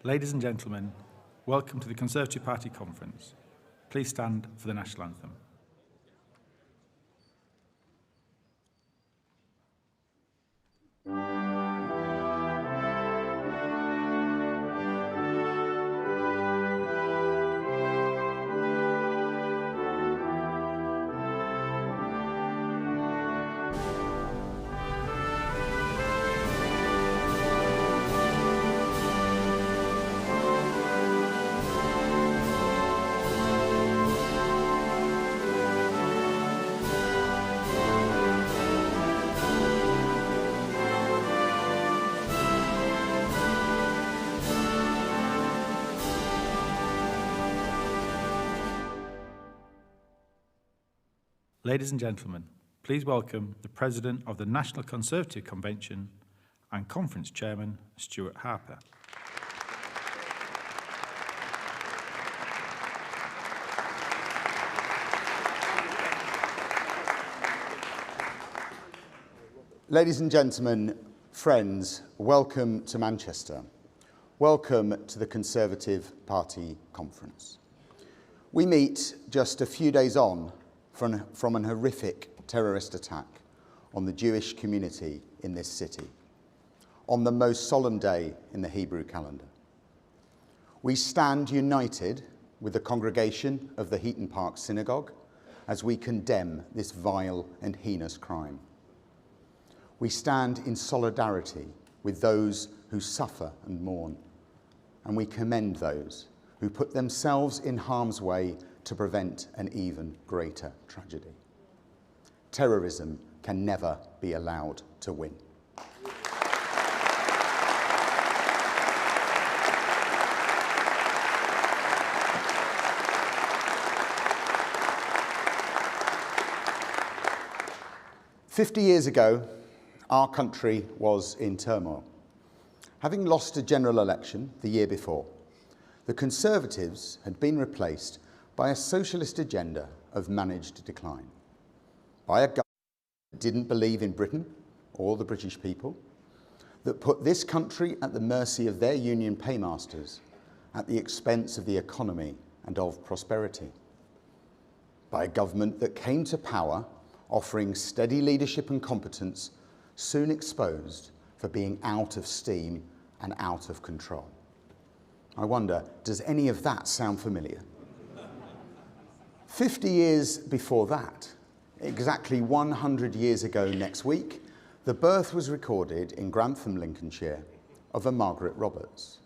Ladies and gentlemen, welcome to the Conservative Party conference. Please stand for the national anthem. Ladies and gentlemen, please welcome the President of the National Conservative Convention and Conference Chairman, Stuart Harper. Ladies and gentlemen, friends, welcome to Manchester. Welcome to the Conservative Party conference. We meet just a few days on from an horrific terrorist attack on the Jewish community in this city, on the most solemn day in the Hebrew calendar. We stand united with the congregation of the Heaton Park Synagogue as we condemn this vile and heinous crime. We stand in solidarity with those who suffer and mourn, and we commend those who put themselves in harm's way to prevent an even greater tragedy. Terrorism can never be allowed to win. "50 years ago, our country was in turmoil. Having lost a general election the year before, the Conservatives had been replaced by a socialist agenda of managed decline, by a government that didn't believe in Britain or the British people, that put this country at the mercy of their union paymasters at the expense of the economy and of prosperity, by a government that came to power offering steady leadership and competence, soon exposed for being out of steam and out of control." I wonder, does any of that sound familiar? 50 years before that, exactly 100 years ago next week, the birth was recorded in Grantham, Lincolnshire, of a Margaret Roberts.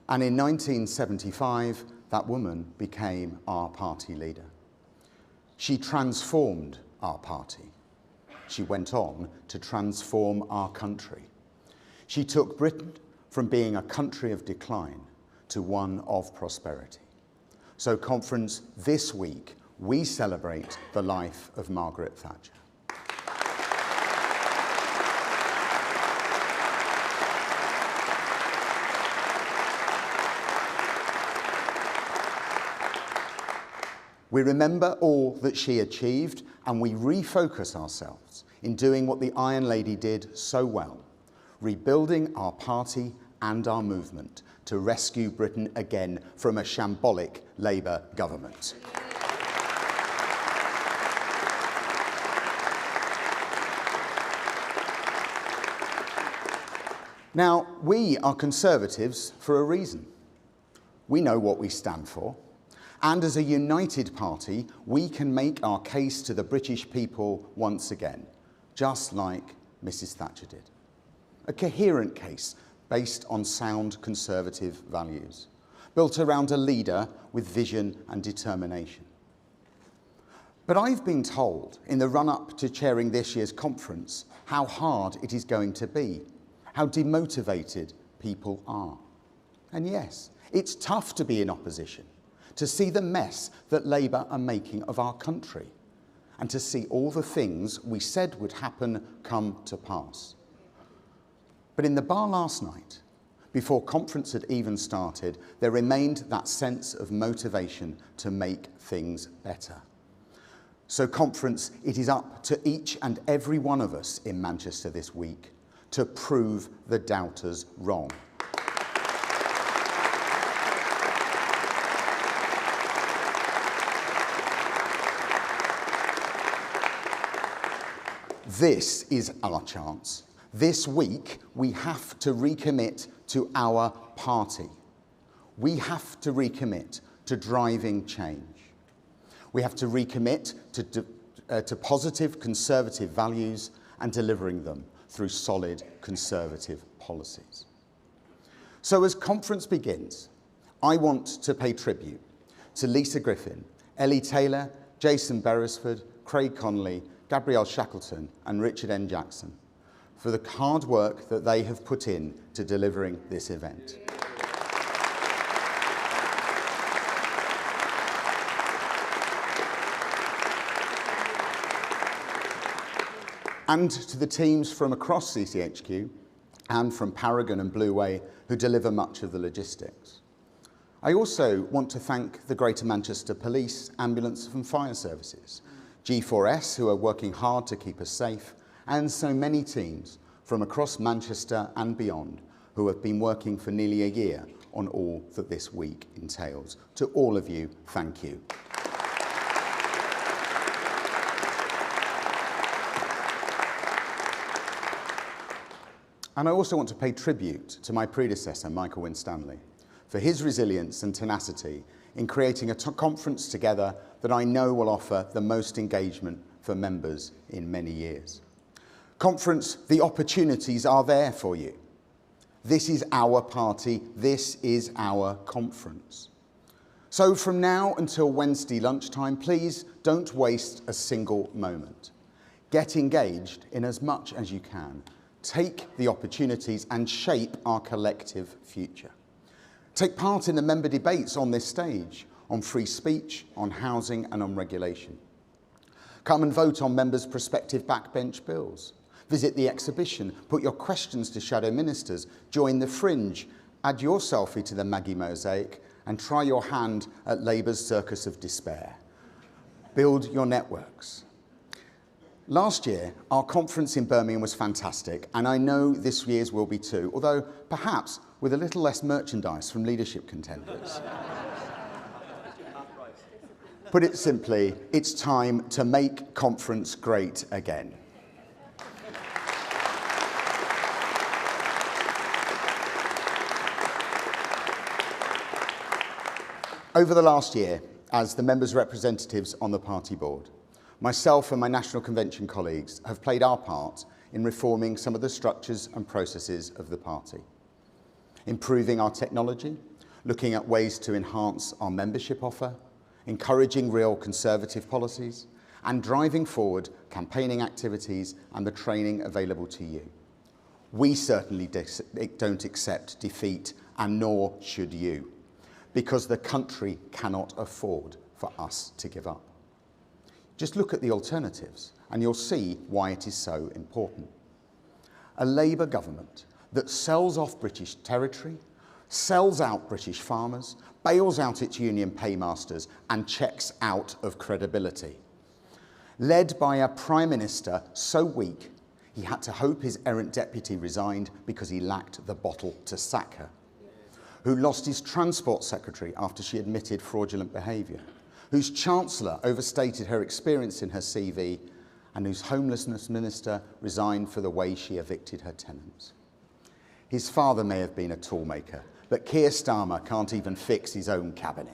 And in 1975, that woman became our party leader. She transformed our party. She went on to transform our country. She took Britain from being a country of decline to one of prosperity. So, conference, this week, we celebrate the life of Margaret Thatcher. We remember all that she achieved, and we refocus ourselves in doing what the Iron Lady did so well, rebuilding our party and our movement to rescue Britain again from a shambolic Labour government. Now, we are Conservatives for a reason. We know what we stand for, and as a united party, we can make our case to the British people once again, just like Mrs. Thatcher did. A coherent case based on sound Conservative values, built around a leader with vision and determination. But I've been told in the run-up to chairing this year's conference how hard it is going to be, how demotivated people are. And yes, it's tough to be in opposition, to see the mess that Labour are making of our country, and to see all the things we said would happen come to pass. But in the bar last night, before conference had even started, there remained that sense of motivation to make things better. So, conference, it is up to each and every one of us in Manchester this week to prove the doubters wrong. This is our chance. This week, we have to recommit to our party. We have to recommit to driving change. We have to recommit to positive Conservative values and delivering them through solid Conservative policies. So as conference begins, I want to pay tribute to Lisa Griffin, Ellie Taylor, Jason Beresford, Craig Connolly, Gabrielle Shackleton and Richard N. Jackson for the hard work that they have put in to delivering this event. And to the teams from across CCHQ and from Paragon and Blue Way who deliver much of the logistics. I also want to thank the Greater Manchester Police, Ambulance and Fire Services, G4S who are working hard to keep us safe, and so many teams from across Manchester and beyond who have been working for nearly a year on all that this week entails. To all of you, thank you. And I also want to pay tribute to my predecessor, Michael Winstanley, for his resilience and tenacity in creating a conference together that I know will offer the most engagement for members in many years. Conference, the opportunities are there for you. This is our party, this is our conference. So from now until Wednesday lunchtime, please don't waste a single moment. Get engaged in as much as you can. Take the opportunities and shape our collective future. Take part in the member debates on this stage, on free speech, on housing and on regulation. Come and vote on members' prospective backbench bills. Visit the exhibition, put your questions to shadow ministers, join the fringe, add your selfie to the Maggie mosaic and try your hand at Labour's circus of despair. Build your networks. Last year, our conference in Birmingham was fantastic, and I know this year's will be too, although perhaps with a little less merchandise from leadership contenders. Put it simply, it's time to make conference great again. Over the last year, as the members' representatives on the party board, myself and my National Convention colleagues have played our part in reforming some of the structures and processes of the party, improving our technology, looking at ways to enhance our membership offer, encouraging real Conservative policies, and driving forward campaigning activities and the training available to you. We certainly don't accept defeat, and nor should you, because the country cannot afford for us to give up. Just look at the alternatives and you'll see why it is so important. A Labour government that sells off British territory, sells out British farmers, bails out its union paymasters and checks out of credibility. Led by a Prime Minister so weak, he had to hope his errant deputy resigned because he lacked the bottle to sack her. Who lost his Transport Secretary after she admitted fraudulent behaviour. Whose Chancellor overstated her experience in her CV, and whose Homelessness Minister resigned for the way she evicted her tenants. His father may have been a toolmaker, but Keir Starmer can't even fix his own cabinet.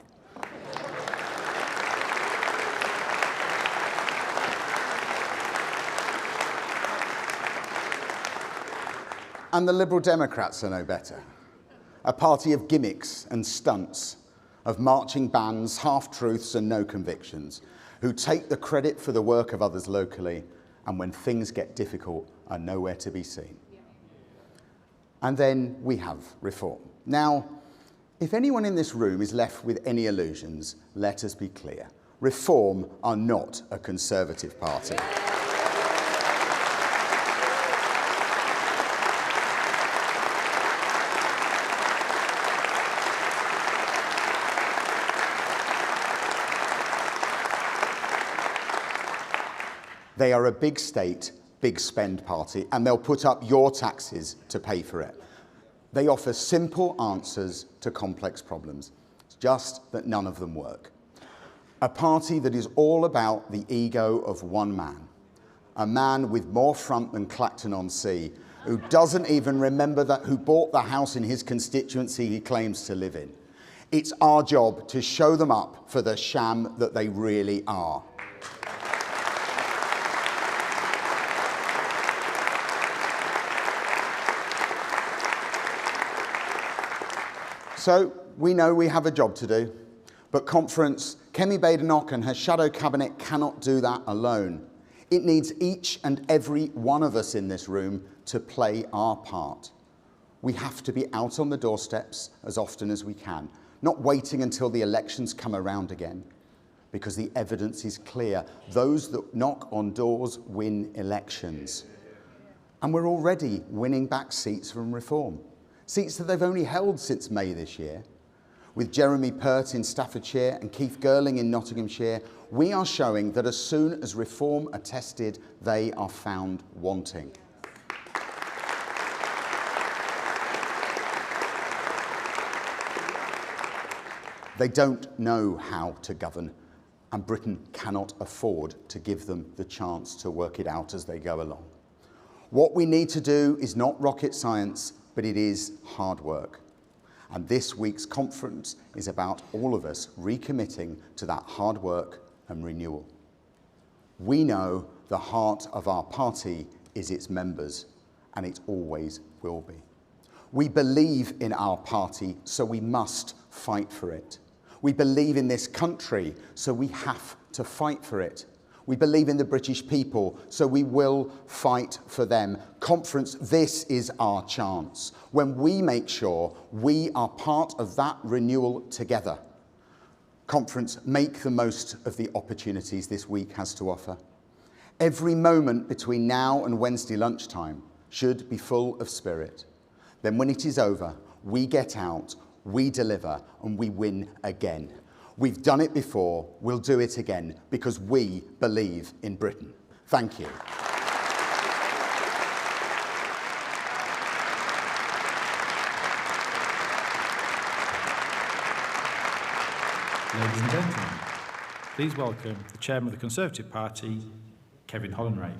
And the Liberal Democrats are no better. A party of gimmicks and stunts, of marching bands, half-truths and no convictions, who take the credit for the work of others locally and when things get difficult are nowhere to be seen. And then we have reform. Now, if anyone in this room is left with any illusions, let us be clear. Reform are not a Conservative party. They are a big state, big spend party, and they'll put up your taxes to pay for it. They offer simple answers to complex problems. It's just that none of them work. A party that is all about the ego of one man. a man with more front than Clacton-on-Sea, who doesn't even remember who bought the house in his constituency he claims to live in. It's our job to show them up for the sham that they really are. So we know we have a job to do, but Conference, Kemi Badenoch and her shadow cabinet cannot do that alone. It needs each and every one of us in this room to play our part. We have to be out on the doorsteps as often as we can, not waiting until the elections come around again, because the evidence is clear. Those that knock on doors win elections. And we're already winning back seats from Reform, seats that they've only held since May this year. With Jeremy Pert in Staffordshire and Keith Girling in Nottinghamshire, we are showing that as soon as Reform are tested, they are found wanting. They don't know how to govern, and Britain cannot afford to give them the chance to work it out as they go along. What we need to do is not rocket science, but it is hard work. And this week's conference is about all of us recommitting to that hard work and renewal. We know the heart of our party is its members, and it always will be. We believe in our party, so we must fight for it. We believe in this country, so we have to fight for it. We believe in the British people, so we will fight for them. Conference, this is our chance, when we make sure we are part of that renewal together. Conference, make the most of the opportunities this week has to offer. Every moment between now and Wednesday lunchtime should be full of spirit. Then when it is over, we get out, we deliver, and we win again. We've done it before, we'll do it again, because we believe in Britain. Thank you. Ladies and gentlemen, please welcome the Chairman of the Conservative Party, Kevin Holland-Ray.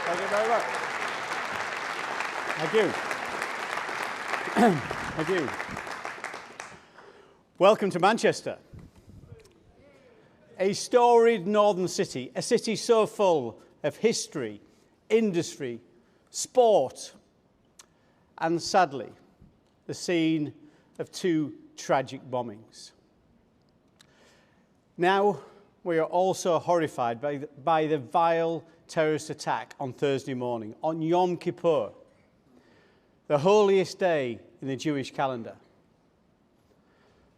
Thank you very much. Thank you. Thank you. Welcome to Manchester. A storied northern city, a city so full of history, industry, sport, and sadly, the scene of two tragic bombings. Now, we are also horrified by the vile terrorist attack on Thursday morning, on Yom Kippur, the holiest day in the Jewish calendar.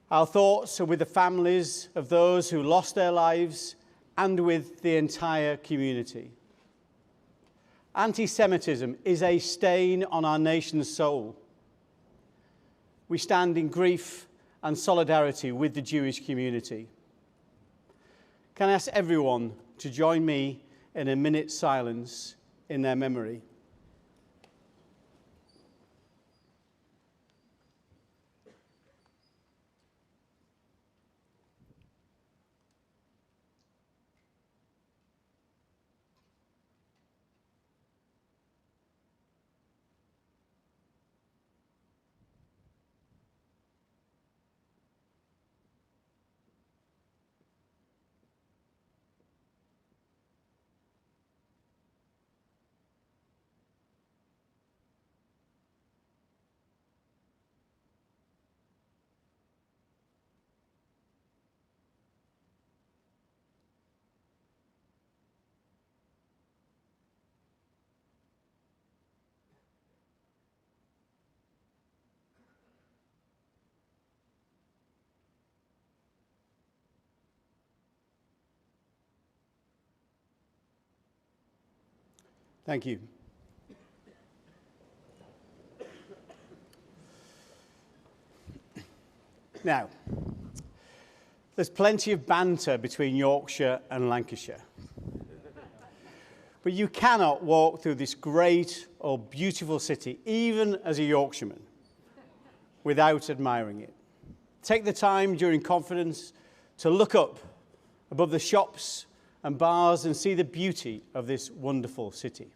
Our thoughts are with the families of those who lost their lives and with the entire community. Anti-Semitism is a stain on our nation's soul. We stand in grief and solidarity with the Jewish community. Can I ask everyone to join me in a minute's silence in their memory? Thank you. Now, there's plenty of banter between Yorkshire and Lancashire. But you cannot walk through this great or beautiful city, even as a Yorkshireman, without admiring it. Take the time during confidence to look up above the shops and bars and see the beauty of this wonderful city.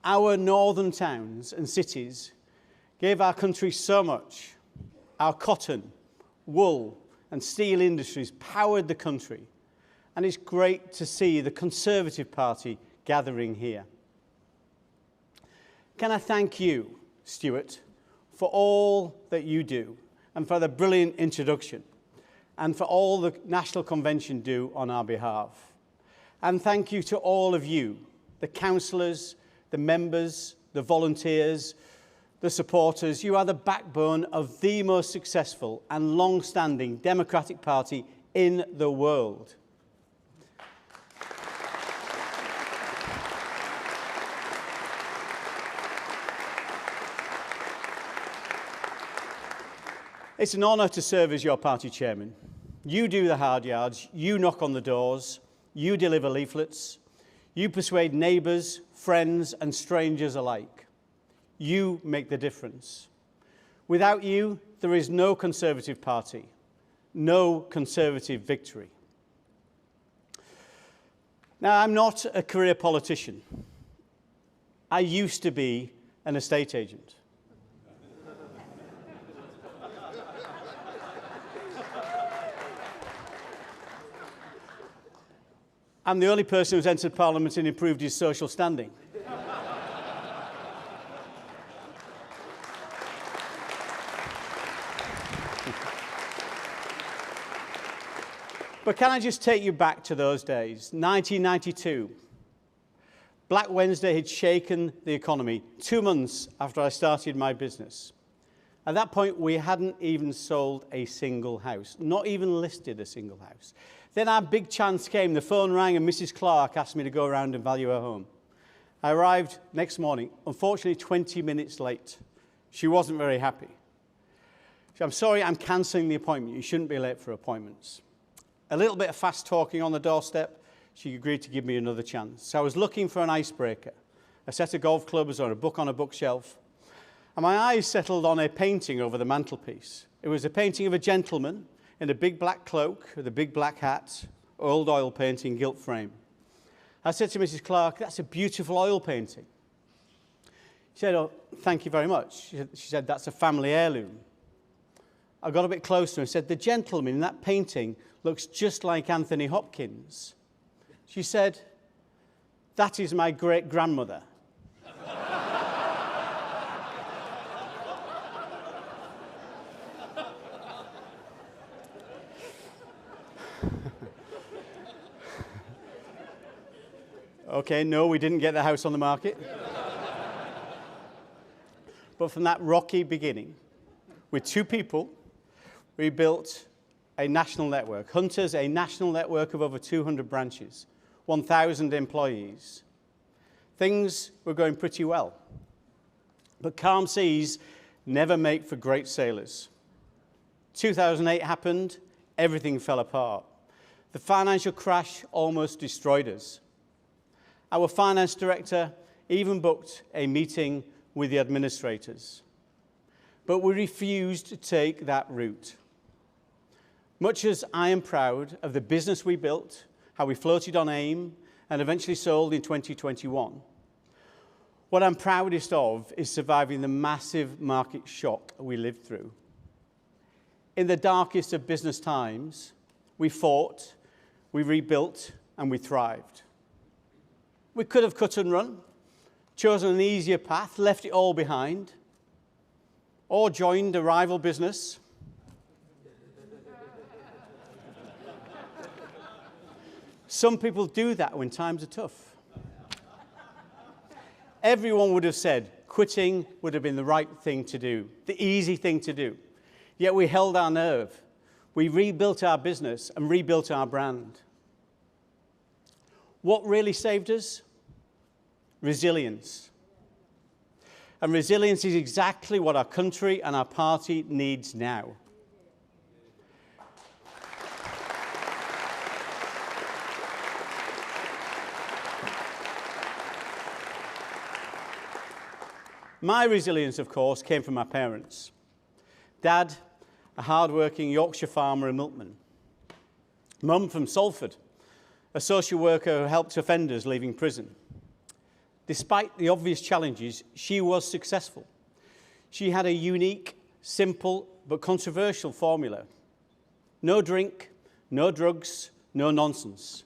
Our northern towns and cities gave our country so much. Our cotton, wool and steel industries powered the country, and it's great to see the Conservative Party gathering here. Can I thank you, Stuart, for all that you do and for the brilliant introduction and for all the National Convention do on our behalf. And thank you to all of you, the councillors, the members, the volunteers, the supporters. You are the backbone of the most successful and long-standing Democratic Party in the world. It's an honour to serve as your party chairman. You do the hard yards, you knock on the doors, you deliver leaflets, you persuade neighbours, friends and strangers alike. You make the difference. Without you, there is no Conservative Party, no Conservative victory. Now, I'm not a career politician. I used to be an estate agent. I'm the only person who's entered Parliament and improved his social standing. But can I just take you back to those days? 1992. Black Wednesday had shaken the economy 2 months after I started my business. At that point, we hadn't even sold a single house, not even listed a single house. Then our big chance came. The phone rang and Mrs. Clark asked me to go around and value her home. I arrived next morning, unfortunately 20 minutes late. She wasn't very happy. She said, "I'm sorry, I'm cancelling the appointment. You shouldn't be late for appointments." A little bit of fast talking on the doorstep, she agreed to give me another chance. So I was looking for an icebreaker, a set of golf clubs or a book on a bookshelf. And my eyes settled on a painting over the mantelpiece. It was a painting of a gentleman in a big black cloak with a big black hat, old oil painting, gilt frame. I said to Mrs. Clark, "That's a beautiful oil painting." She said, "Oh, thank you very much." She said, "That's a family heirloom." I got a bit closer and said, "The gentleman in that painting looks just like Anthony Hopkins." She said, "That is my great-grandmother." Okay, no, we didn't get the house on the market. But from that rocky beginning, with 2 people, we built a national network. Hunters, a national network of over 200 branches, 1,000 employees. Things were going pretty well. But calm seas never make for great sailors. 2008 happened, everything fell apart. The financial crash almost destroyed us. Our finance director even booked a meeting with the administrators. But we refused to take that route. Much as I am proud of the business we built, how we floated on AIM and eventually sold in 2021, what I'm proudest of is surviving the massive market shock we lived through. In the darkest of business times, we fought, we rebuilt, and we thrived. We could have cut and run, chosen an easier path, left it all behind, or joined a rival business. Some people do that when times are tough. Everyone would have said quitting would have been the right thing to do, the easy thing to do. Yet we held our nerve. We rebuilt our business and rebuilt our brand. What really saved us? Resilience. And resilience is exactly what our country and our party needs now. My resilience, of course, came from my parents. Dad, a hard-working Yorkshire farmer and milkman. Mum from Salford, a social worker who helped offenders leaving prison. Despite the obvious challenges, she was successful. She had a unique, simple, but controversial formula. No drink, no drugs, no nonsense.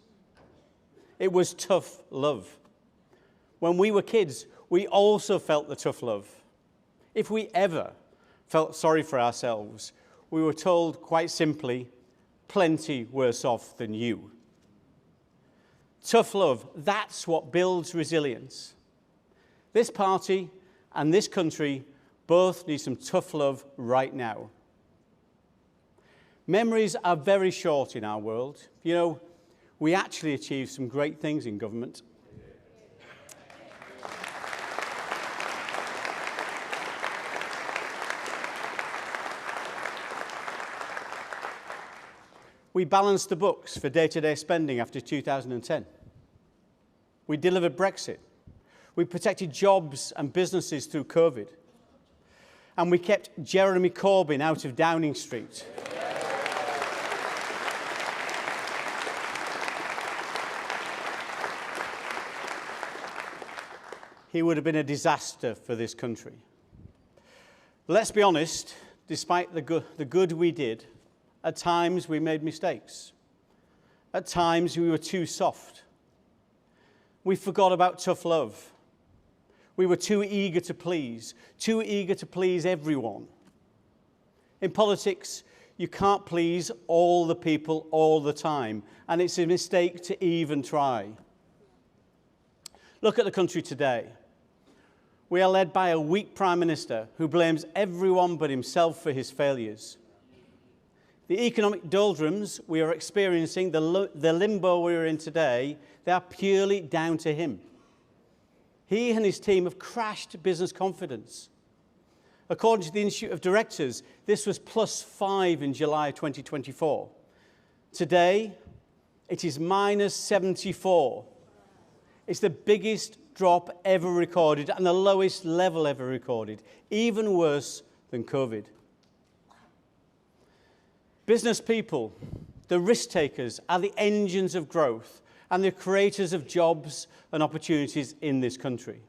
It was tough love. When we were kids, we also felt the tough love. If we ever felt sorry for ourselves, we were told quite simply, plenty worse off than you. Tough love, that's what builds resilience. This party and this country both need some tough love right now. Memories are very short in our world. You know, we actually achieved some great things in government. We balanced the books for day-to-day spending after 2010. We delivered Brexit. We protected jobs and businesses through COVID. And we kept Jeremy Corbyn out of Downing Street. He would have been a disaster for this country. Let's be honest, despite the good we did, at times we made mistakes. At times we were too soft. We forgot about tough love. We were too eager to please everyone. In politics, you can't please all the people all the time, and it's a mistake to even try. Look at the country today. We are led by a weak Prime Minister who blames everyone but himself for his failures. The economic doldrums we are experiencing, the limbo we are in today, they are purely down to him. He and his team have crashed business confidence. According to the Institute of Directors, this was +5 in July 2024. Today, it is -74. It's the biggest drop ever recorded and the lowest level ever recorded, even worse than COVID. Business people, the risk takers, are the engines of growth and the creators of jobs and opportunities in this country.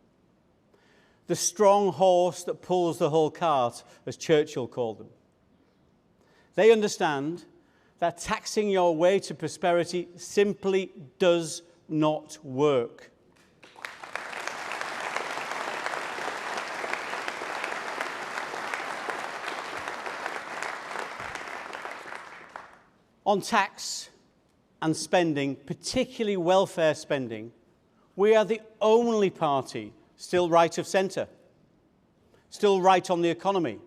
The strong horse that pulls the whole cart, as Churchill called them. They understand that taxing your way to prosperity simply does not work. On tax and spending, particularly welfare spending, we are the only party still right of centre, still right on the economy,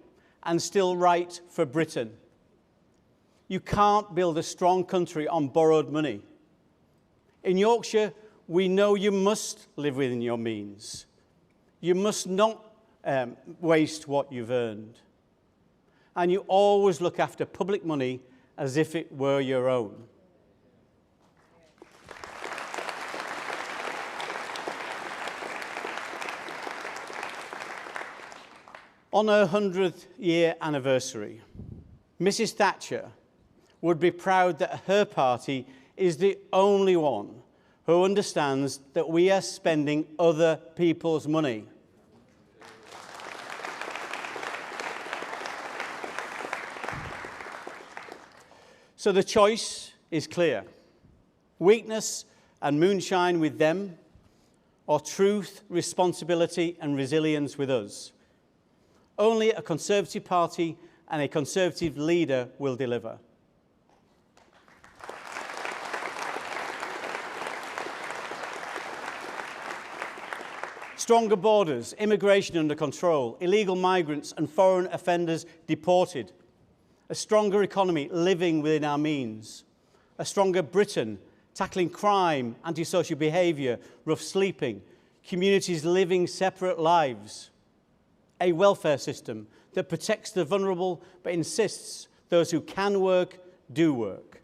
and still right for Britain. You can't build a strong country on borrowed money. In Yorkshire, we know you must live within your means. You must not waste what you've earned. And you always look after public money as if it were your own. On her 100th-year anniversary, Mrs. Thatcher would be proud that her party is the only one who understands that we are spending other people's money. So the choice is clear. Weakness and moonshine with them, or truth, responsibility and resilience with us. Only a Conservative Party and a Conservative leader will deliver. Stronger borders, immigration under control, illegal migrants and foreign offenders deported. A stronger economy living within our means. A stronger Britain tackling crime, antisocial behaviour, rough sleeping, communities living separate lives. A welfare system that protects the vulnerable but insists those who can work, do work.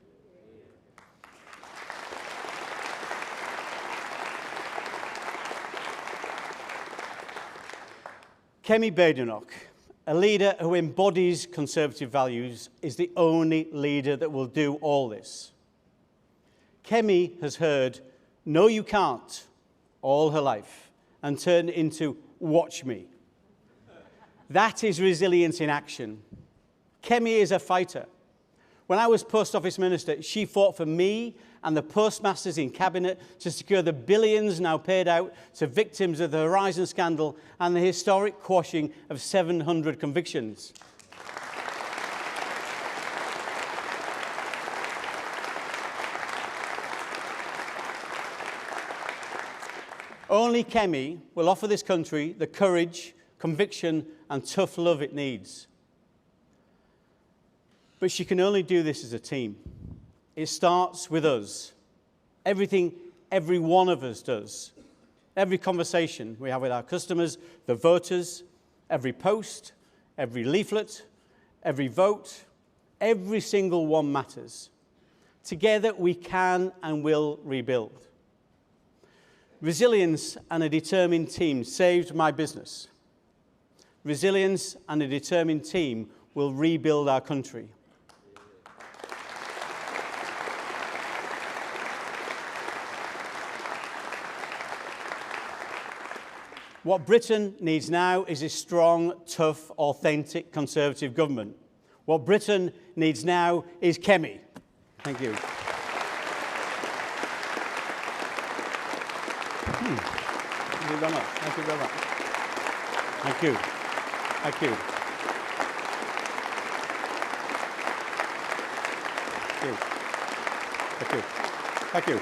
Kemi Badenoch, A leader who embodies Conservative values is the only leader that will do all this. Kemi has heard, "No, you can't," all her life and turned it into "watch me." That is resilience in action. Kemi is a fighter. When I was Post Office Minister, she fought for me and the postmasters in Cabinet to secure the billions now paid out to victims of the Horizon scandal and the historic quashing of 700 convictions. Only Kemi will offer this country the courage, conviction and tough love it needs. But she can only do this as a team. It starts with us. Everything every one of us does. Every conversation we have with our customers, the voters, every post, every leaflet, every vote, every single one matters. Together we can and will rebuild. Resilience and a determined team saved my business. Resilience and a determined team will rebuild our country. What Britain needs now is a strong, tough, authentic Conservative government. What Britain needs now is Kemi. Thank you. Thank you very much. Thank you very much. Thank you. Thank you. Thank you. Thank you.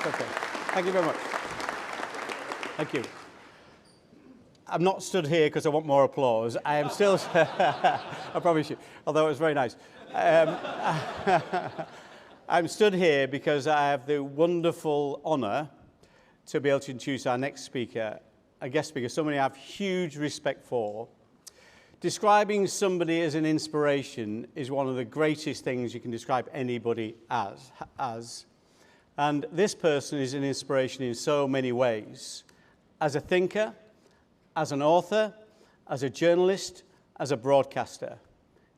Okay. Thank you very much. Thank you. I'm not stood here because I want more applause. I am still, I promise you, although it was very nice. I'm stood here because I have the wonderful honour to be able to introduce our next speaker, a guest speaker, somebody I have huge respect for. Describing somebody as an inspiration is one of the greatest things you can describe anybody as. And this person is an inspiration in so many ways. As a thinker, as an author, as a journalist, as a broadcaster.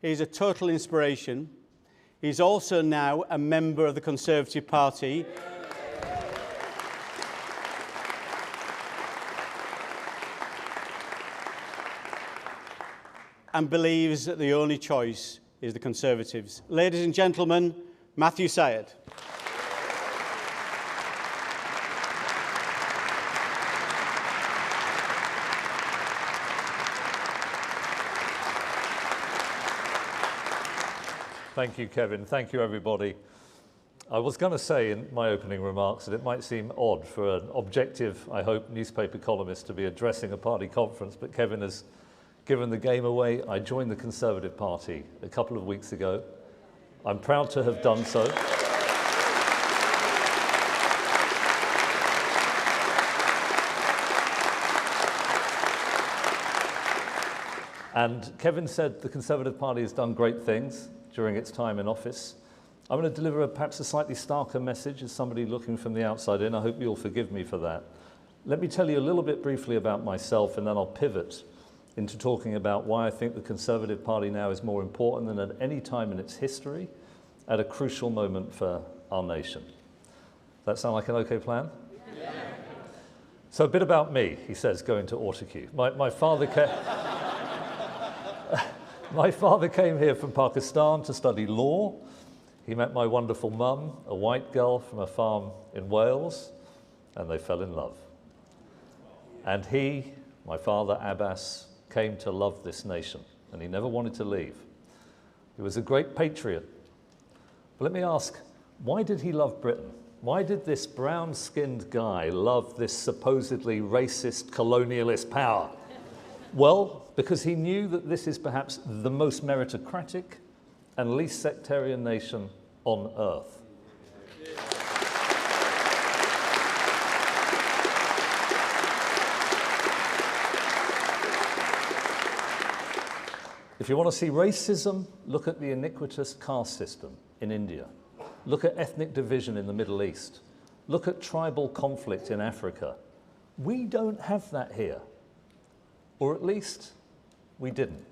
He's a total inspiration. He's also now a member of the Conservative Party. And believes that the only choice is the Conservatives. Ladies and gentlemen, Matthew Syed. Thank you, Kevin. Thank you, everybody. I was going to say in my opening remarks that it might seem odd for an objective, I hope, newspaper columnist to be addressing a party conference, but Kevin has given the game away. I joined the Conservative Party a couple of weeks ago. I'm proud to have done so. And Kevin said the Conservative Party has done great things during its time in office. I'm going to deliver perhaps a slightly starker message as somebody looking from the outside in. I hope you'll forgive me for that. Let me tell you a little bit briefly about myself, and then I'll pivot into talking about why I think the Conservative Party now is more important than at any time in its history at a crucial moment for our nation. That sound like an okay plan? Yeah. So a bit about me, he says, going to autocue. My father came here from Pakistan to study law. He met my wonderful mum, a white girl from a farm in Wales, and they fell in love. And he, my father Abbas, came to love this nation, and he never wanted to leave. He was a great patriot. But let me ask, why did he love Britain? Why did this brown-skinned guy love this supposedly racist colonialist power? Well, because he knew that this is perhaps the most meritocratic and least sectarian nation on earth. If you want to see racism, look at the iniquitous caste system in India. Look at ethnic division in the Middle East. Look at tribal conflict in Africa. We don't have that here. Or at least, we didn't.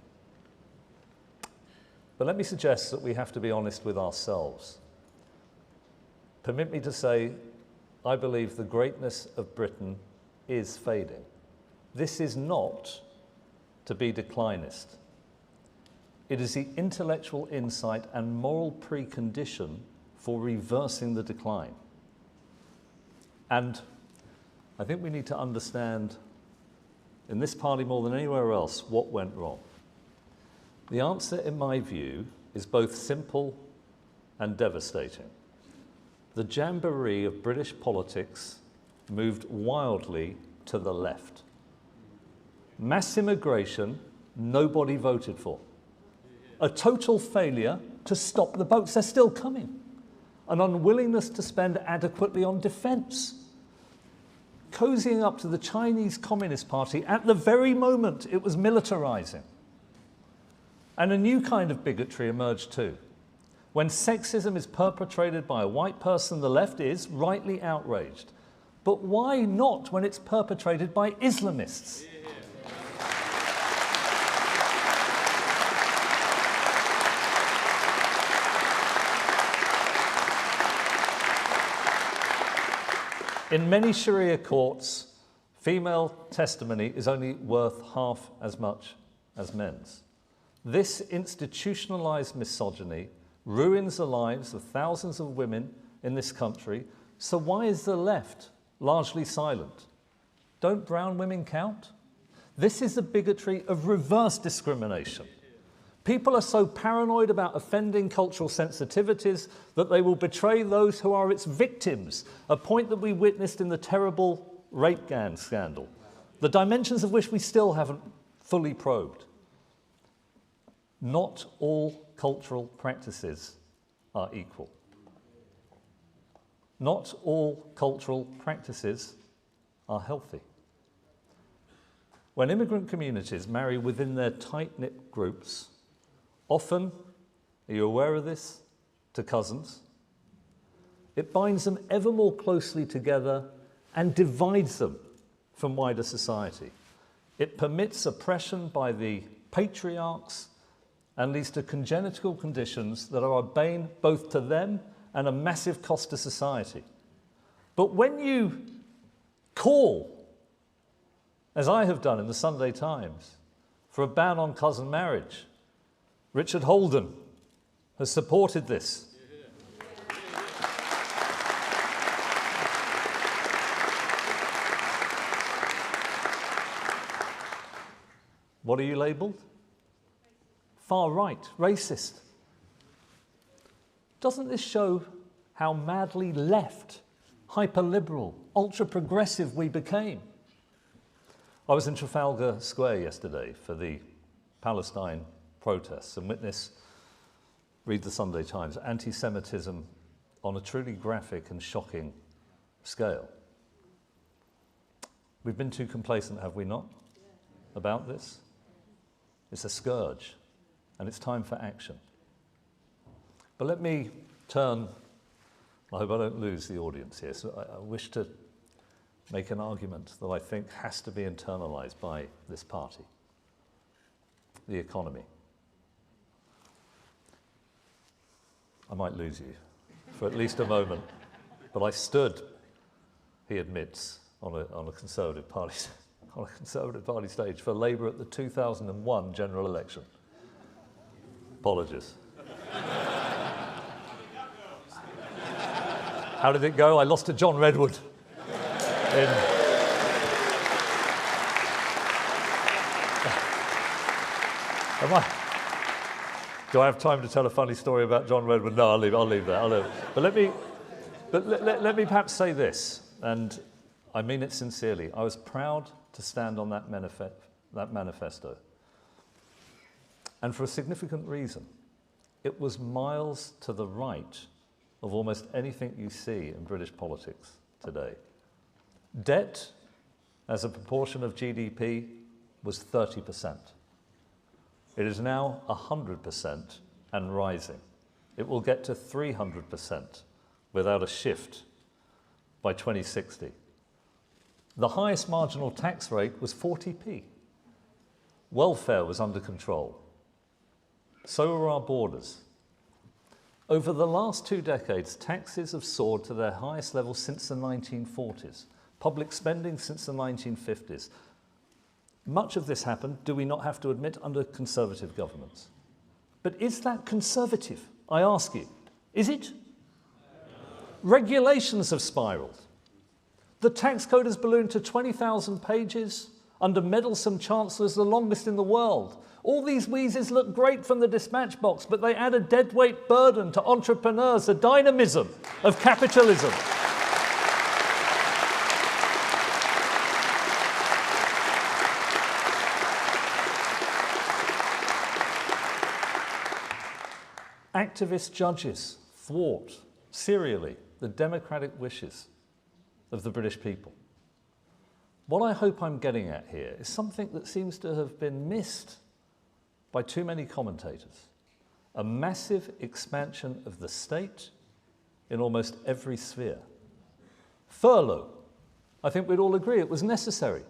But let me suggest that we have to be honest with ourselves. Permit me to say, I believe the greatness of Britain is fading. This is not to be declinist. It is the intellectual insight and moral precondition for reversing the decline. And I think we need to understand, in this party more than anywhere else, what went wrong. The answer, in my view, is both simple and devastating. The jamboree of British politics moved wildly to the left. Mass immigration, nobody voted for. A total failure to stop the boats. They're still coming. An unwillingness to spend adequately on defense. Cozying up to the Chinese Communist Party at the very moment it was militarizing. And a new kind of bigotry emerged too. When sexism is perpetrated by a white person, the left is rightly outraged. But why not when it's perpetrated by Islamists? In many Sharia courts, female testimony is only worth half as much as men's. This institutionalized misogyny ruins the lives of thousands of women in this country. So why is the left largely silent? Don't brown women count? This is the bigotry of reverse discrimination. People are so paranoid about offending cultural sensitivities that they will betray those who are its victims, a point that we witnessed in the terrible rape gang scandal, the dimensions of which we still haven't fully probed. Not all cultural practices are equal. Not all cultural practices are healthy. When immigrant communities marry within their tight-knit groups, often, are you aware of this, to cousins, it binds them ever more closely together and divides them from wider society. It permits oppression by the patriarchs and leads to congenital conditions that are a bane both to them and a massive cost to society. But when you call, as I have done in the Sunday Times, for a ban on cousin marriage, Richard Holden has supported this. What are you labelled? Far right, racist. Doesn't this show how madly left, hyper-liberal, ultra-progressive we became? I was in Trafalgar Square yesterday for the Palestine protests and read the Sunday Times, anti-Semitism on a truly graphic and shocking scale. We've been too complacent, have we not, about this? It's a scourge, and it's time for action. But let me turn, I hope I don't lose the audience here, so I wish to make an argument that I think has to be internalised by this party. The economy. I might lose you for at least a moment, but I stood, he admits, on a Conservative Party stage for Labour at the 2001 general election. Apologies. How did it go? I lost to John Redwood. Do I have time to tell a funny story about John Redwood? No, I'll leave that. But let me perhaps say this, and I mean it sincerely. I was proud to stand on that manifesto. And for a significant reason. It was miles to the right of almost anything you see in British politics today. Debt, as a proportion of GDP, was 30%. It is now 100% and rising. It will get to 300% without a shift by 2060. The highest marginal tax rate was 40p. Welfare was under control. So are our borders. Over the last 2 decades, taxes have soared to their highest level since the 1940s. Public spending since the 1950s. Much of this happened, do we not have to admit, under Conservative governments. But is that Conservative? I ask you. Is it? Regulations have spiralled. The tax code has ballooned to 20,000 pages under meddlesome chancellors, the longest in the world. All these wheezes look great from the dispatch box, but they add a deadweight burden to entrepreneurs, the dynamism of capitalism. Activist judges thwart serially the democratic wishes of the British people. What I hope I'm getting at here is something that seems to have been missed by too many commentators. A massive expansion of the state in almost every sphere. Furlough, I think we'd all agree it was necessary.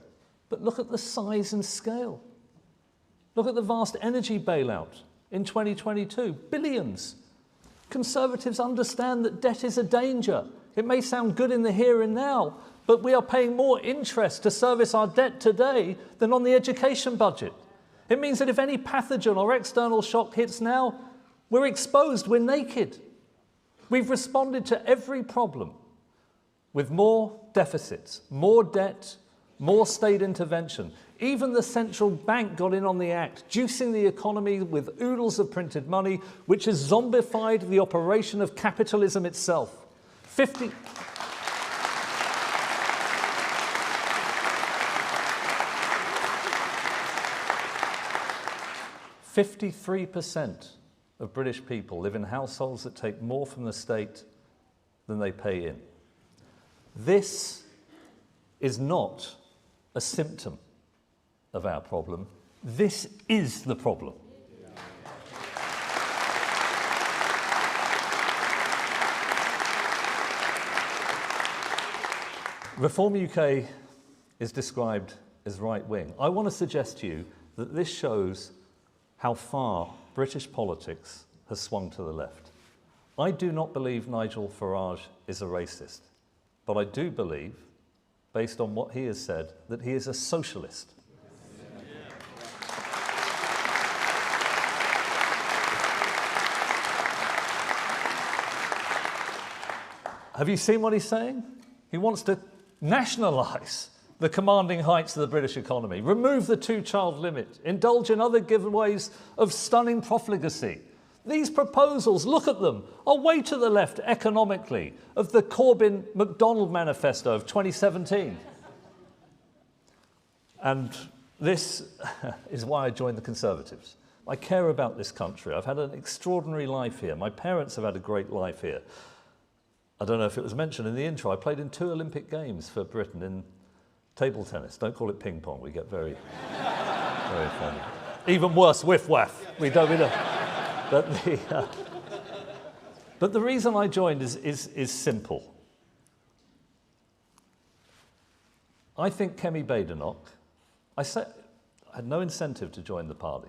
But look at the size and scale. Look at the vast energy bailout in 2022, billions. Conservatives understand that debt is a danger. It may sound good in the here and now, but we are paying more interest to service our debt today than on the education budget. It means that if any pathogen or external shock hits now, we're exposed, we're naked. We've responded to every problem with more deficits, more debt, more state intervention. Even the central bank got in on the act, juicing the economy with oodles of printed money, which has zombified the operation of capitalism itself. 53% of British people live in households that take more from the state than they pay in. This is not a symptom of our problem. This is the problem. Reform UK is described as right-wing. I want to suggest to you that this shows how far British politics has swung to the left. I do not believe Nigel Farage is a racist, but I do believe, based on what he has said, that he is a socialist. Have you seen what he's saying? He wants to nationalise the commanding heights of the British economy, remove the 2-child limit, indulge in other giveaways of stunning profligacy. These proposals, look at them, are way to the left economically of the Corbyn-MacDonald manifesto of 2017. And this is why I joined the Conservatives. I care about this country. I've had an extraordinary life here. My parents have had a great life here. I don't know if it was mentioned in the intro, I played in 2 Olympic Games for Britain in table tennis. Don't call it ping pong, we get very, very funny. Even worse, whiff-waff. We don't. But the reason I joined is simple. I think Kemi Badenoch, I had no incentive to join the party.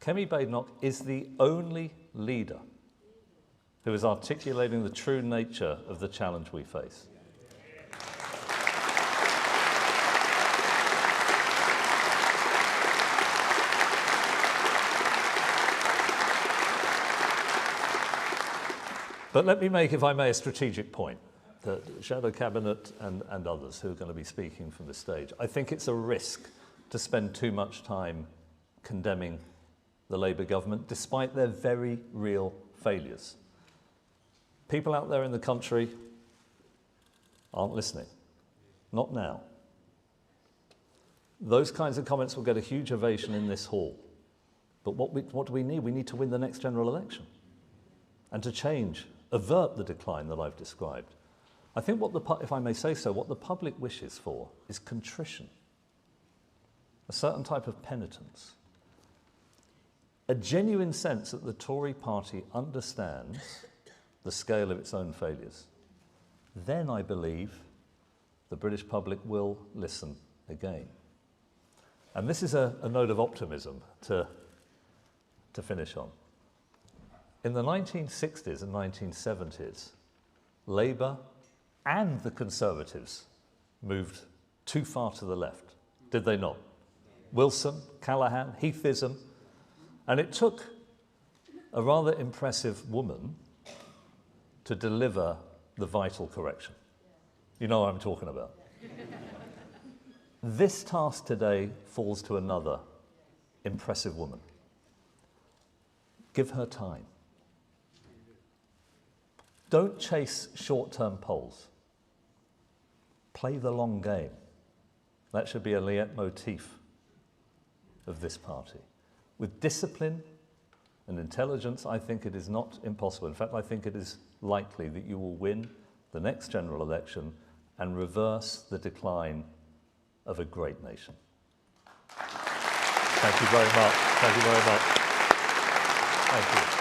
Kemi Badenoch is the only leader who is articulating the true nature of the challenge we face. But let me make, if I may, a strategic point that Shadow Cabinet and others who are going to be speaking from the stage. I think it's a risk to spend too much time condemning the Labour government, despite their very real failures. People out there in the country aren't listening. Not now. Those kinds of comments will get a huge ovation in this hall. But what do we need? We need to win the next general election and to change, avert the decline that I've described. I think if I may say so, what the public wishes for is contrition, a certain type of penitence, a genuine sense that the Tory party understands the scale of its own failures. Then I believe the British public will listen again. And this is a note of optimism to finish on. In the 1960s and 1970s, Labour and the Conservatives moved too far to the left, did they not? Wilson, Callaghan, Heathism, and it took a rather impressive woman to deliver the vital correction. You know what I'm talking about. This task today falls to another impressive woman. Give her time. Don't chase short-term polls. Play the long game. That should be a leitmotif of this party. With discipline and intelligence, I think it is not impossible. In fact, I think it is likely that you will win the next general election and reverse the decline of a great nation. Thank you very much. Thank you very much. Thank you.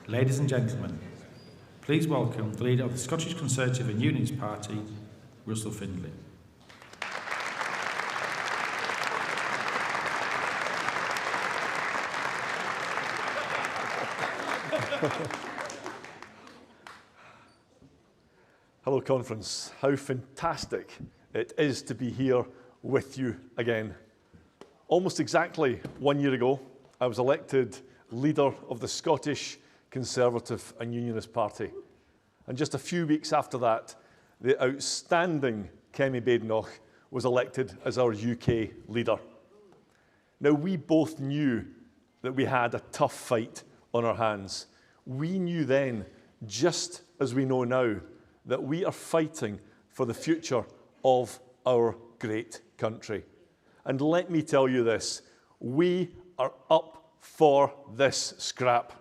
Ladies and gentlemen, please welcome the leader of the Scottish Conservative and Unionist Party, Russell Findlay. Hello, conference. How fantastic it is to be here with you again. Almost exactly 1 year ago, I was elected leader of the Scottish Conservative and Unionist Party. And just a few weeks after that, the outstanding Kemi Badenoch was elected as our UK leader. Now, we both knew that we had a tough fight on our hands. We knew then, just as we know now, that we are fighting for the future of our great country. And let me tell you this, we are up for this scrap.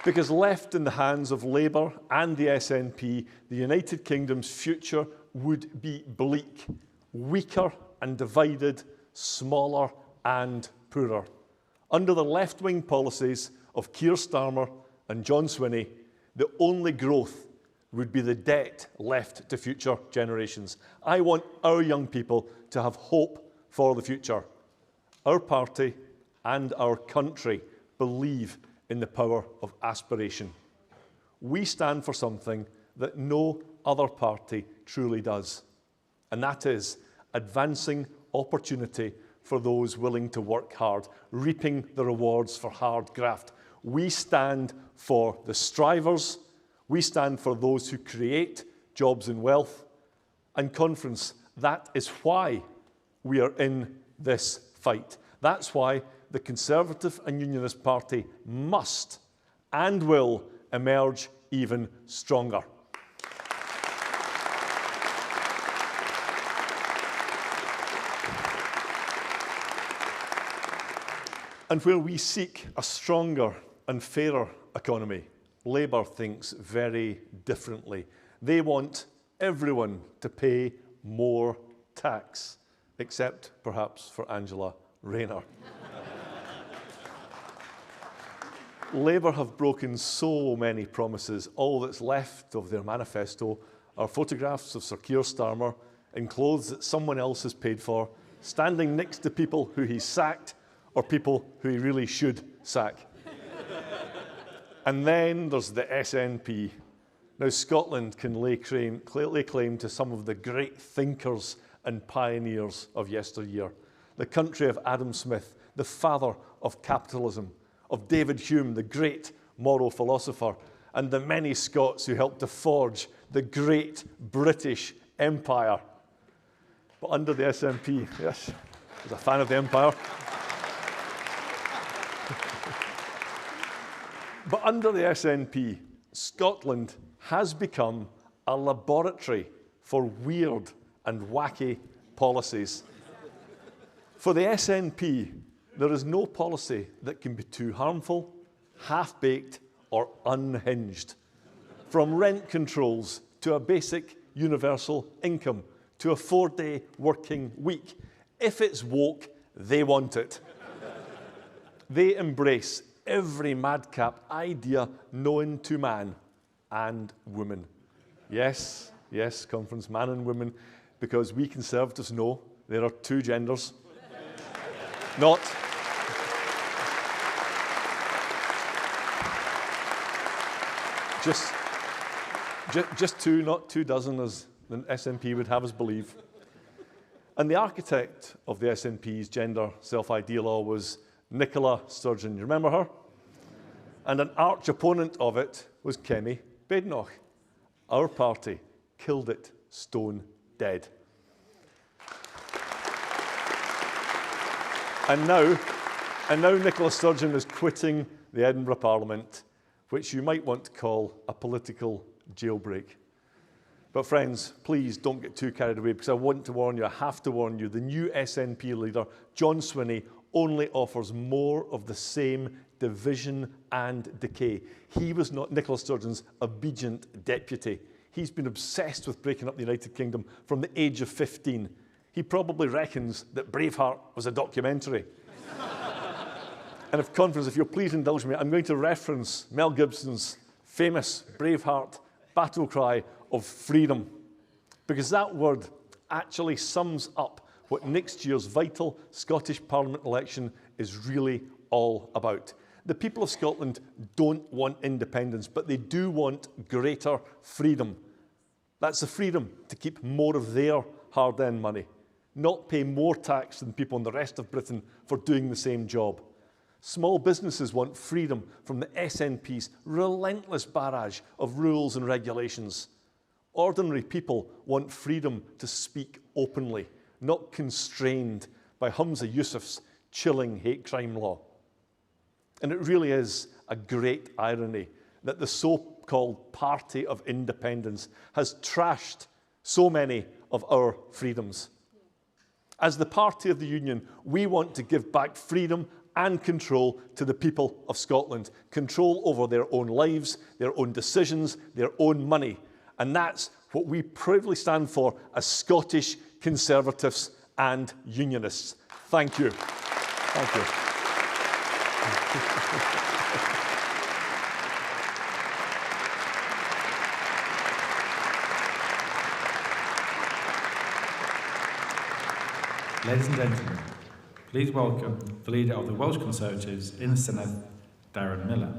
Because left in the hands of Labour and the SNP, the United Kingdom's future would be bleak, weaker and divided, smaller and poorer. Under the left-wing policies of Keir Starmer and John Swinney, the only growth would be the debt left to future generations. I want our young people to have hope for the future. Our party and our country believe in the power of aspiration. We stand for something that no other party truly does, and that is advancing opportunity for those willing to work hard, reaping the rewards for hard graft. We stand for the strivers, we stand for those who create jobs and wealth, and conference, that is why we are in this fight. That's why the Conservative and Unionist Party must and will emerge even stronger. And where we seek a stronger and fairer economy, Labour thinks very differently. They want everyone to pay more tax, except perhaps for Angela Rayner. Labour have broken so many promises. All that's left of their manifesto are photographs of Sir Keir Starmer in clothes that someone else has paid for, standing next to people who he's sacked or people who he really should sack. And then there's the SNP. Now, Scotland can lay claim to some of the great thinkers and pioneers of yesteryear. The country of Adam Smith, the father of capitalism, of David Hume, the great moral philosopher, and the many Scots who helped to forge the great British Empire. But under the SNP, yes, I was a fan of the Empire. But under the SNP, Scotland has become a laboratory for weird and wacky policies. For the SNP, there is no policy that can be too harmful, half-baked, or unhinged. From rent controls to a basic universal income to a 4-day working week. If it's woke, they want it. They embrace every madcap idea known to man and woman. Yes, yes, conference, man and woman, because we Conservatives know there are two genders. Not just two, not 24, as the SNP would have us believe. And the architect of the SNP's gender self-ID law was Nicola Sturgeon. You remember her? And an arch opponent of it was Kemi, Badenoch. Our party killed it stone dead. And now Nicola Sturgeon is quitting the Edinburgh Parliament, which you might want to call a political jailbreak. But friends, please don't get too carried away, because I want to warn you, I have to warn you, the new SNP leader, John Swinney, only offers more of the same division and decay. He was not Nicola Sturgeon's obedient deputy. He's been obsessed with breaking up the United Kingdom from the age of 15. He probably reckons that Braveheart was a documentary. And if conference, if you'll please indulge me, I'm going to reference Mel Gibson's famous Braveheart battle cry of freedom, because that word actually sums up what next year's vital Scottish Parliament election is really all about. The people of Scotland don't want independence, but they do want greater freedom. That's the freedom to keep more of their hard-earned money, not pay more tax than people in the rest of Britain for doing the same job. Small businesses want freedom from the SNP's relentless barrage of rules and regulations. Ordinary people want freedom to speak openly, not constrained by Humza Yousaf's chilling hate crime law. And it really is a great irony that the so-called Party of Independence has trashed so many of our freedoms. As the Party of the Union, we want to give back freedom and control to the people of Scotland. Control over their own lives, their own decisions, their own money. And that's what we proudly stand for as Scottish Conservatives and Unionists. Thank you. Thank you. Ladies and gentlemen, please welcome the leader of the Welsh Conservatives in the Senedd, Darren Miller.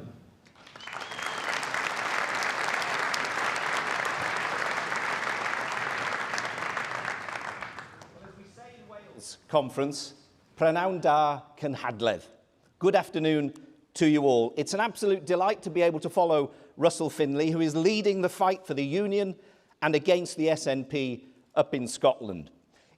Conference, Prynawn da Cynhadledd. Good afternoon to you all. It's an absolute delight to be able to follow Russell Finlay, who is leading the fight for the Union and against the SNP up in Scotland.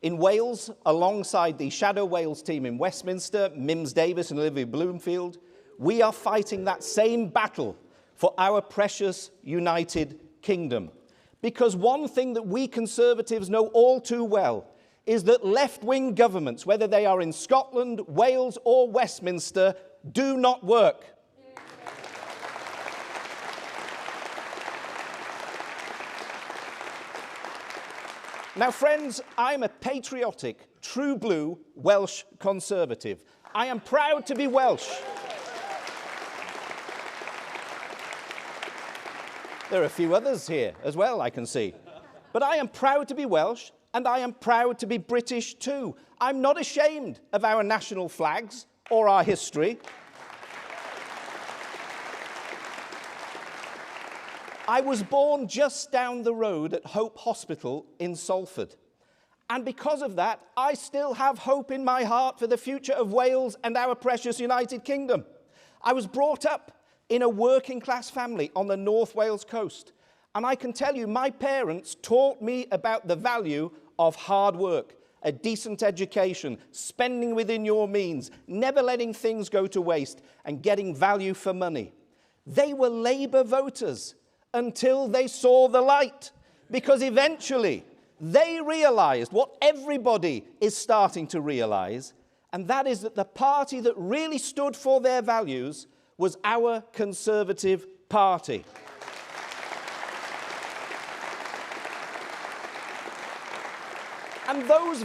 In Wales, alongside the Shadow Wales team in Westminster, Mims Davis and Olivia Bloomfield, we are fighting that same battle for our precious United Kingdom. Because one thing that we Conservatives know all too well is that left-wing governments, whether they are in Scotland, Wales or Westminster, do not work. Now, friends, I'm a patriotic, true blue Welsh Conservative. I am proud to be Welsh. There are a few others here as well, I can see. But I am proud to be Welsh, and I am proud to be British too. I'm not ashamed of our national flags or our history. I was born just down the road at Hope Hospital in Salford. And because of that, I still have hope in my heart for the future of Wales and our precious United Kingdom. I was brought up in a working-class family on the North Wales coast. And I can tell you, my parents taught me about the value of hard work, a decent education, spending within your means, never letting things go to waste, and getting value for money. They were Labour voters until they saw the light, because eventually they realised what everybody is starting to realise, and that is that the party that really stood for their values was our Conservative Party. And those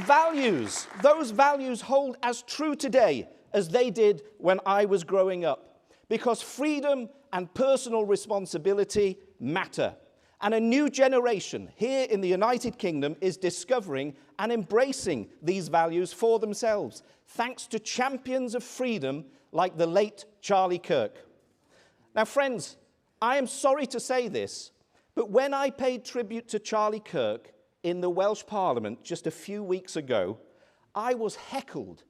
values hold as true today as they did when I was growing up, because freedom and personal responsibility matter. And a new generation here in the United Kingdom is discovering and embracing these values for themselves, thanks to champions of freedom like the late Charlie Kirk. Now, friends, I am sorry to say this, but when I paid tribute to Charlie Kirk in the Welsh Parliament just a few weeks ago, I was heckled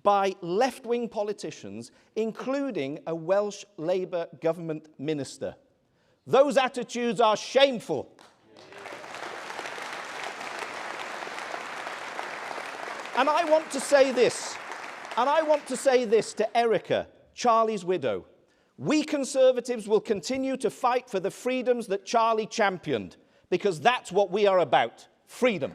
by left-wing politicians, including a Welsh Labour government minister. Those attitudes are shameful. And I want to say this to Erica, Charlie's widow. We Conservatives will continue to fight for the freedoms that Charlie championed, because that's what we are about, freedom.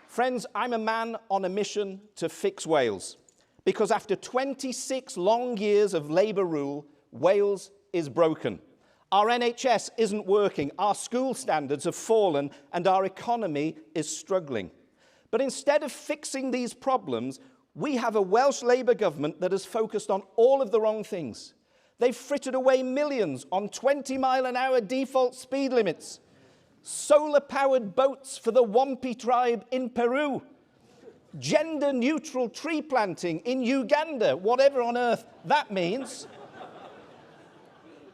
Friends, I'm a man on a mission to fix Wales, because after 26 long years of Labour rule, Wales is broken. Our NHS isn't working, our school standards have fallen, and our economy is struggling. But instead of fixing these problems, we have a Welsh Labour government that has focused on all of the wrong things. They've frittered away millions on 20-mile-an-hour default speed limits, solar-powered boats for the Wampi tribe in Peru, gender-neutral tree planting in Uganda, whatever on earth that means,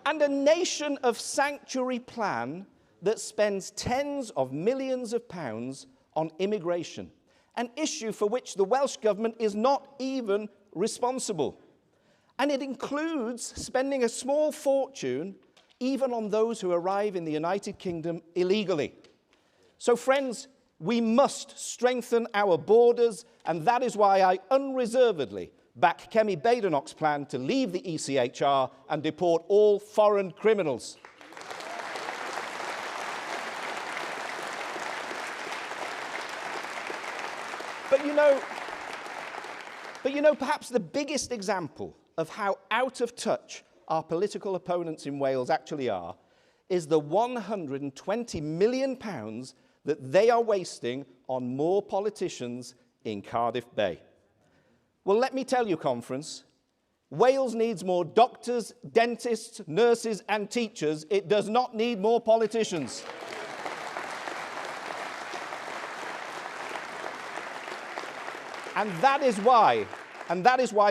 and a nation of sanctuary plan that spends tens of millions of pounds on immigration, an issue for which the Welsh government is not even responsible. And it includes spending a small fortune even on those who arrive in the United Kingdom illegally. So, friends, we must strengthen our borders, and that is why I unreservedly back Kemi Badenoch's plan to leave the ECHR and deport all foreign criminals. But you know, perhaps the biggest example of how out of touch our political opponents in Wales actually are is the £120 million that they are wasting on more politicians in Cardiff Bay. Well, let me tell you, conference, Wales needs more doctors, dentists, nurses, and teachers. It does not need more politicians. And that is why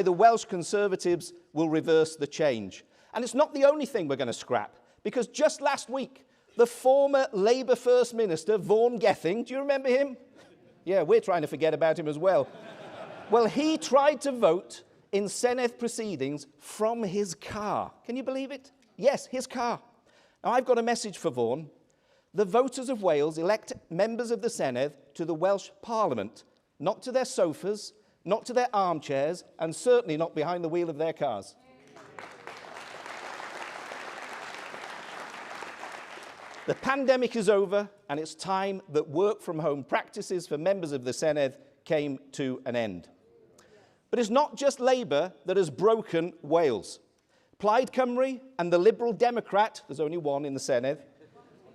the Welsh Conservatives will reverse the change. And it's not the only thing we're going to scrap, because just last week, the former Labour First Minister, Vaughan Gething, do you remember him? Yeah, we're trying to forget about him as well. Well, he tried to vote in Senedd proceedings from his car. Can you believe it? Yes, his car. Now, I've got a message for Vaughan. The voters of Wales elect members of the Senedd to the Welsh Parliament, not to their sofas, not to their armchairs, and certainly not behind the wheel of their cars. The pandemic is over, and it's time that work-from-home practices for members of the Senedd came to an end. But it's not just Labour that has broken Wales. Plaid Cymru and the Liberal Democrat, there's only one in the Senedd,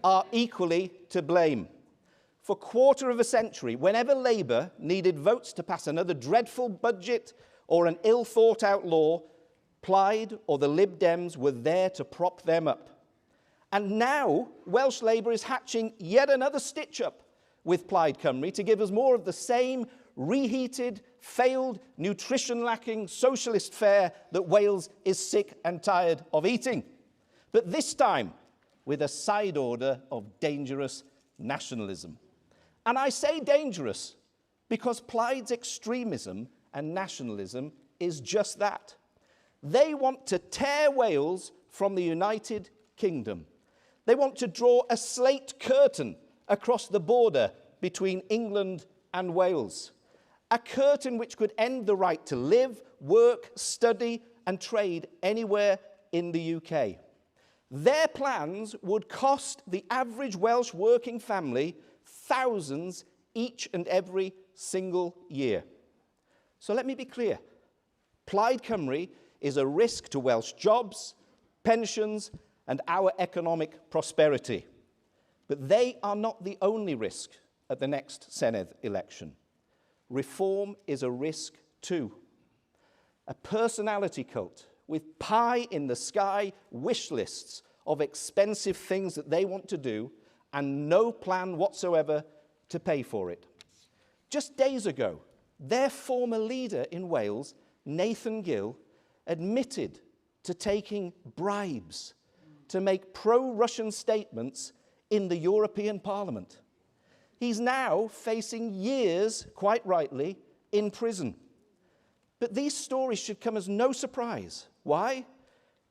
are equally to blame. For a quarter of a century, whenever Labour needed votes to pass another dreadful budget or an ill-thought-out law, Plaid or the Lib Dems were there to prop them up. And now, Welsh Labour is hatching yet another stitch-up with Plaid Cymru to give us more of the same reheated, failed, nutrition-lacking socialist fare that Wales is sick and tired of eating. But this time, with a side order of dangerous nationalism. And I say dangerous because Plaid's extremism and nationalism is just that. They want to tear Wales from the United Kingdom. They want to draw a slate curtain across the border between England and Wales. A curtain which could end the right to live, work, study, and trade anywhere in the UK. Their plans would cost the average Welsh working family thousands each and every single year. So let me be clear. Plaid Cymru is a risk to Welsh jobs, pensions, and our economic prosperity. But they are not the only risk at the next Senedd election. Reform is a risk too. A personality cult with pie-in-the-sky wish lists of expensive things that they want to do and no plan whatsoever to pay for it. Just days ago, their former leader in Wales, Nathan Gill, admitted to taking bribes to make pro-Russian statements in the European Parliament. He's now facing years, quite rightly, in prison. But these stories should come as no surprise. Why?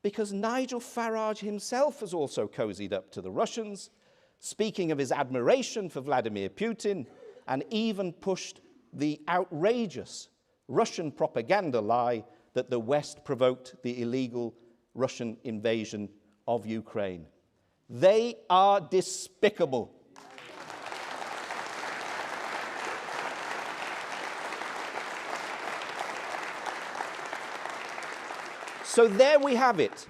Because Nigel Farage himself has also cozied up to the Russians, speaking of his admiration for Vladimir Putin, and even pushed the outrageous Russian propaganda lie that the West provoked the illegal Russian invasion of Ukraine. They are despicable. So there we have it.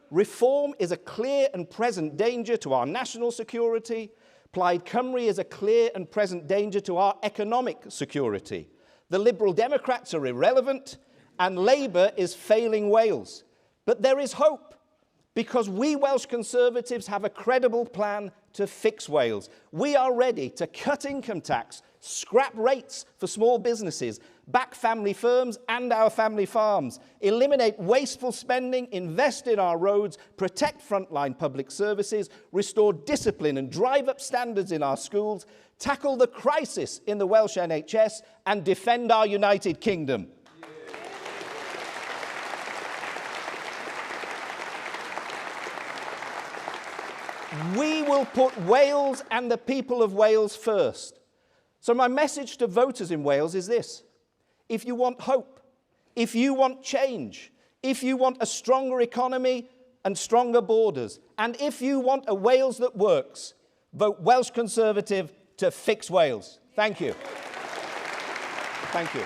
Reform is a clear and present danger to our national security. Plaid Cymru is a clear and present danger to our economic security. The Liberal Democrats are irrelevant, and Labour is failing Wales. But there is hope, because we Welsh Conservatives have a credible plan to fix Wales. We are ready to cut income tax, scrap rates for small businesses, back family firms and our family farms, eliminate wasteful spending, invest in our roads, protect frontline public services, restore discipline and drive up standards in our schools, tackle the crisis in the Welsh NHS, and defend our United Kingdom. We will put Wales and the people of Wales first. So my message to voters in Wales is this. If you want hope, if you want change, if you want a stronger economy and stronger borders, and if you want a Wales that works, vote Welsh Conservative to fix Wales. Thank you. Thank you.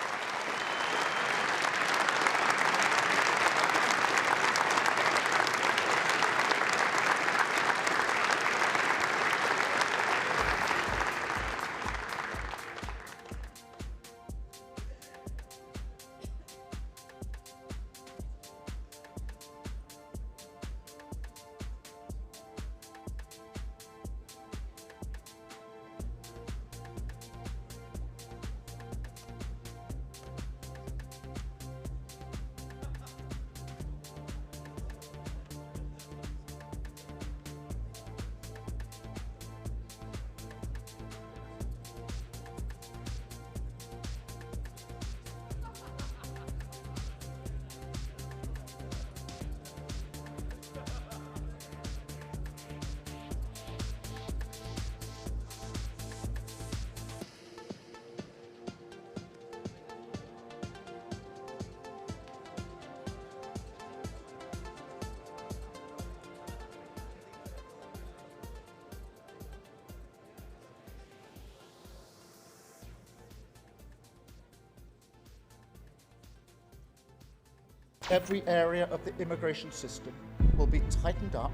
Every area of the immigration system will be tightened up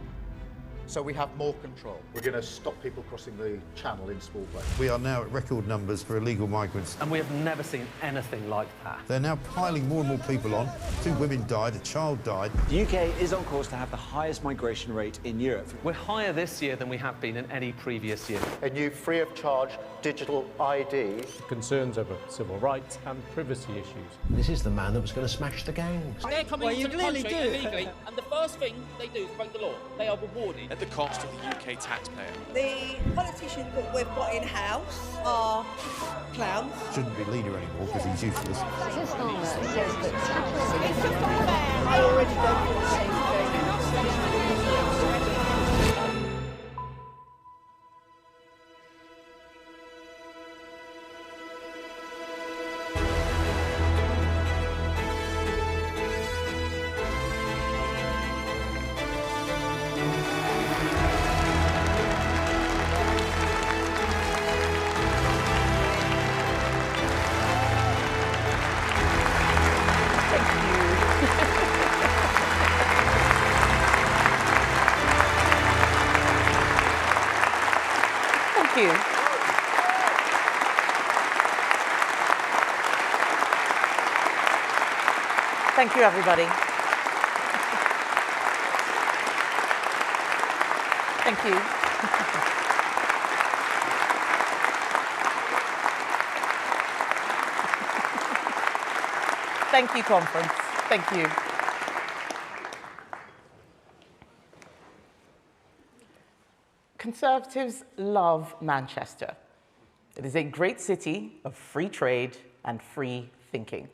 so we have more control. We're going to stop people crossing the channel in small boats. We are now at record numbers for illegal migrants. And we have never seen anything like that. They're now piling more and more people on. 2 women died, a child died. The UK is on course to have the highest migration rate in Europe. We're higher this year than we have been in any previous year. A new free-of-charge digital ID. Concerns over civil rights and privacy issues. This is the man that was going to smash the gangs. They're coming into the country illegally, and the first thing they do is break the law. They are rewarded. At the cost of the UK taxpayer. The politicians that we've got in-house are clowns. Shouldn't be leader anymore because he's useless. I already don't feel the same thing. Thank you, everybody. Thank you. Thank you, conference. Thank you. Conservatives love Manchester. It is a great city of free trade and free thinking.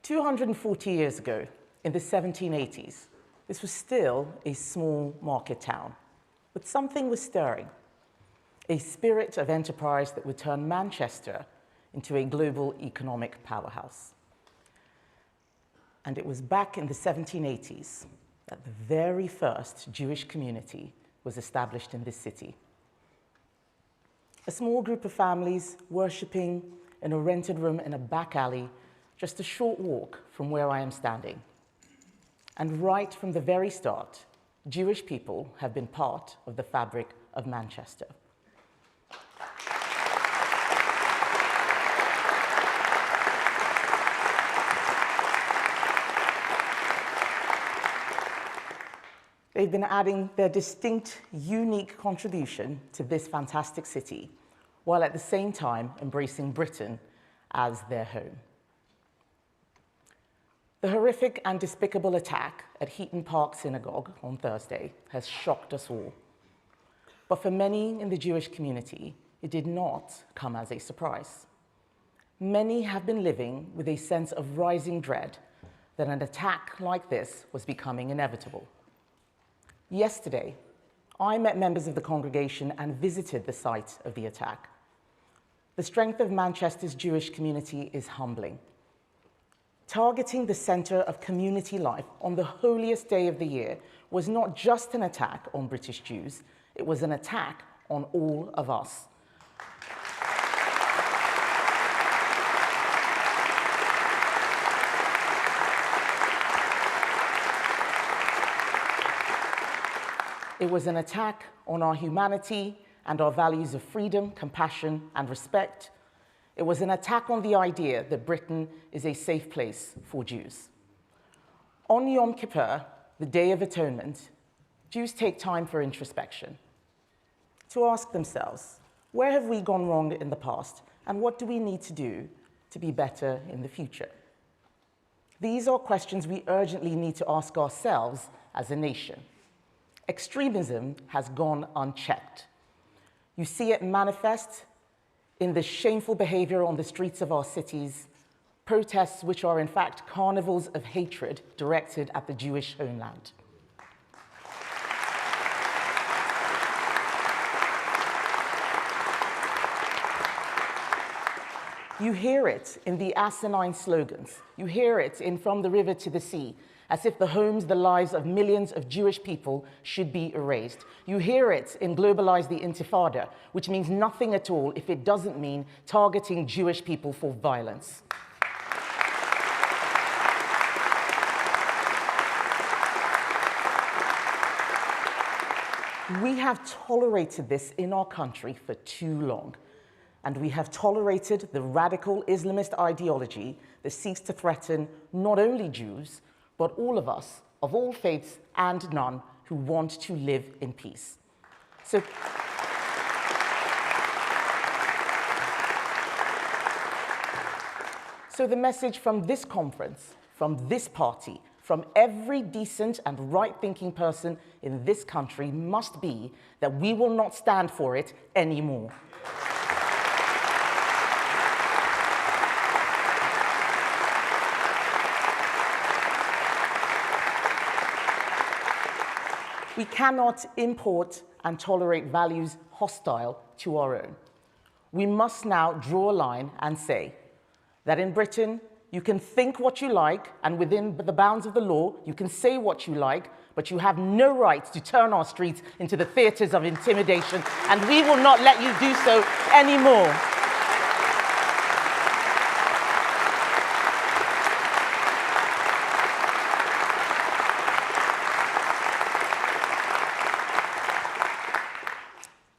240 years ago, in the 1780s, this was still a small market town, but something was stirring, a spirit of enterprise that would turn Manchester into a global economic powerhouse. And it was back in the 1780s that the very first Jewish community was established in this city. A small group of families worshipping in a rented room in a back alley just a short walk from where I am standing. And right from the very start, Jewish people have been part of the fabric of Manchester. They've been adding their distinct, unique contribution to this fantastic city, while at the same time embracing Britain as their home. The horrific and despicable attack at Heaton Park Synagogue on Thursday has shocked us all. But for many in the Jewish community, it did not come as a surprise. Many have been living with a sense of rising dread that an attack like this was becoming inevitable. Yesterday, I met members of the congregation and visited the site of the attack. The strength of Manchester's Jewish community is humbling. Targeting the center of community life on the holiest day of the year was not just an attack on British Jews, it was an attack on all of us. It was an attack on our humanity and our values of freedom, compassion, and respect. It was an attack on the idea that Britain is a safe place for Jews. On Yom Kippur, the Day of Atonement, Jews take time for introspection, to ask themselves, where have we gone wrong in the past, and what do we need to do to be better in the future? These are questions we urgently need to ask ourselves as a nation. Extremism has gone unchecked. You see it manifest in the shameful behavior on the streets of our cities, protests which are in fact carnivals of hatred directed at the Jewish homeland. You hear it in the asinine slogans. You hear it in From the River to the Sea, as if the homes, the lives of millions of Jewish people should be erased. You hear it in Globalize the Intifada, which means nothing at all if it doesn't mean targeting Jewish people for violence. We have tolerated this in our country for too long. And we have tolerated the radical Islamist ideology that seeks to threaten not only Jews, but all of us, of all faiths and none, who want to live in peace. So the message from this conference, from this party, from every decent and right-thinking person in this country must be that we will not stand for it anymore. We cannot import and tolerate values hostile to our own. We must now draw a line and say that in Britain, you can think what you like, and within the bounds of the law, you can say what you like, but you have no right to turn our streets into the theaters of intimidation, and we will not let you do so anymore.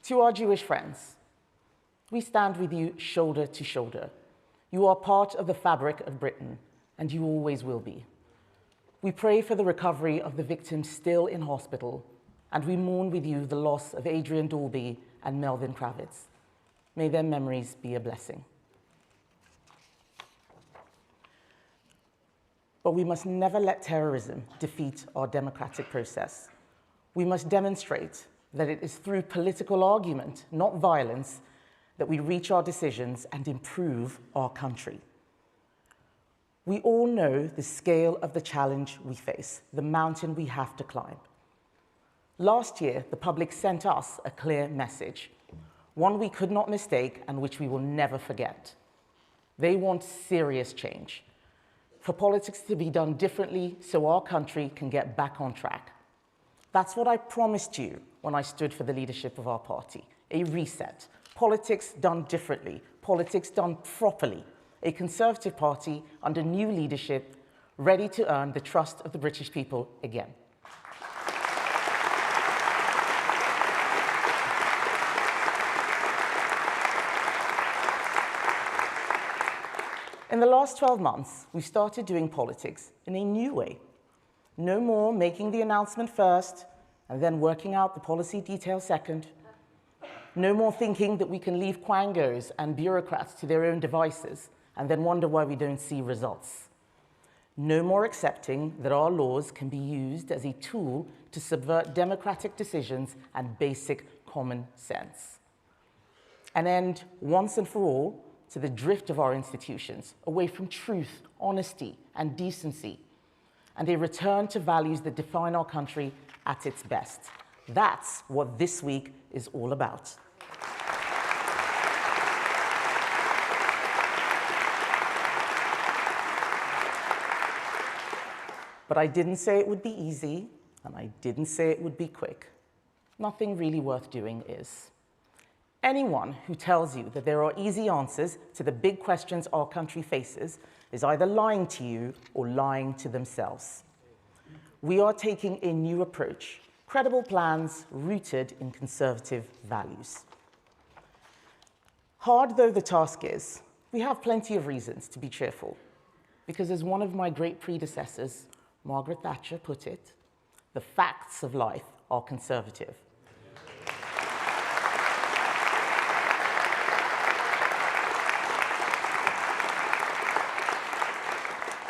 To our Jewish friends, we stand with you shoulder to shoulder. You are part of the fabric of Britain, and you always will be. We pray for the recovery of the victims still in hospital, and we mourn with you the loss of Adrian Dolby and Melvin Kravitz. May their memories be a blessing. But we must never let terrorism defeat our democratic process. We must demonstrate that it is through political argument, not violence, that we reach our decisions and improve our country. We all know the scale of the challenge we face, the mountain we have to climb. Last year, the public sent us a clear message, one we could not mistake and which we will never forget. They want serious change, for politics to be done differently so our country can get back on track. That's what I promised you when I stood for the leadership of our party, a reset. Politics done differently, politics done properly. A Conservative Party under new leadership, ready to earn the trust of the British people again. In the last 12 months, we started doing politics in a new way. No more making the announcement first and then working out the policy details second. No more thinking that we can leave quangos and bureaucrats to their own devices and then wonder why we don't see results. No more accepting that our laws can be used as a tool to subvert democratic decisions and basic common sense. An end, once and for all, to the drift of our institutions, away from truth, honesty, and decency, and a return to values that define our country at its best. That's what this week is all about. But I didn't say it would be easy, and I didn't say it would be quick. Nothing really worth doing is. Anyone who tells you that there are easy answers to the big questions our country faces is either lying to you or lying to themselves. We are taking a new approach, credible plans rooted in conservative values. Hard though the task is, we have plenty of reasons to be cheerful, because as one of my great predecessors, Margaret Thatcher, put it, the facts of life are conservative.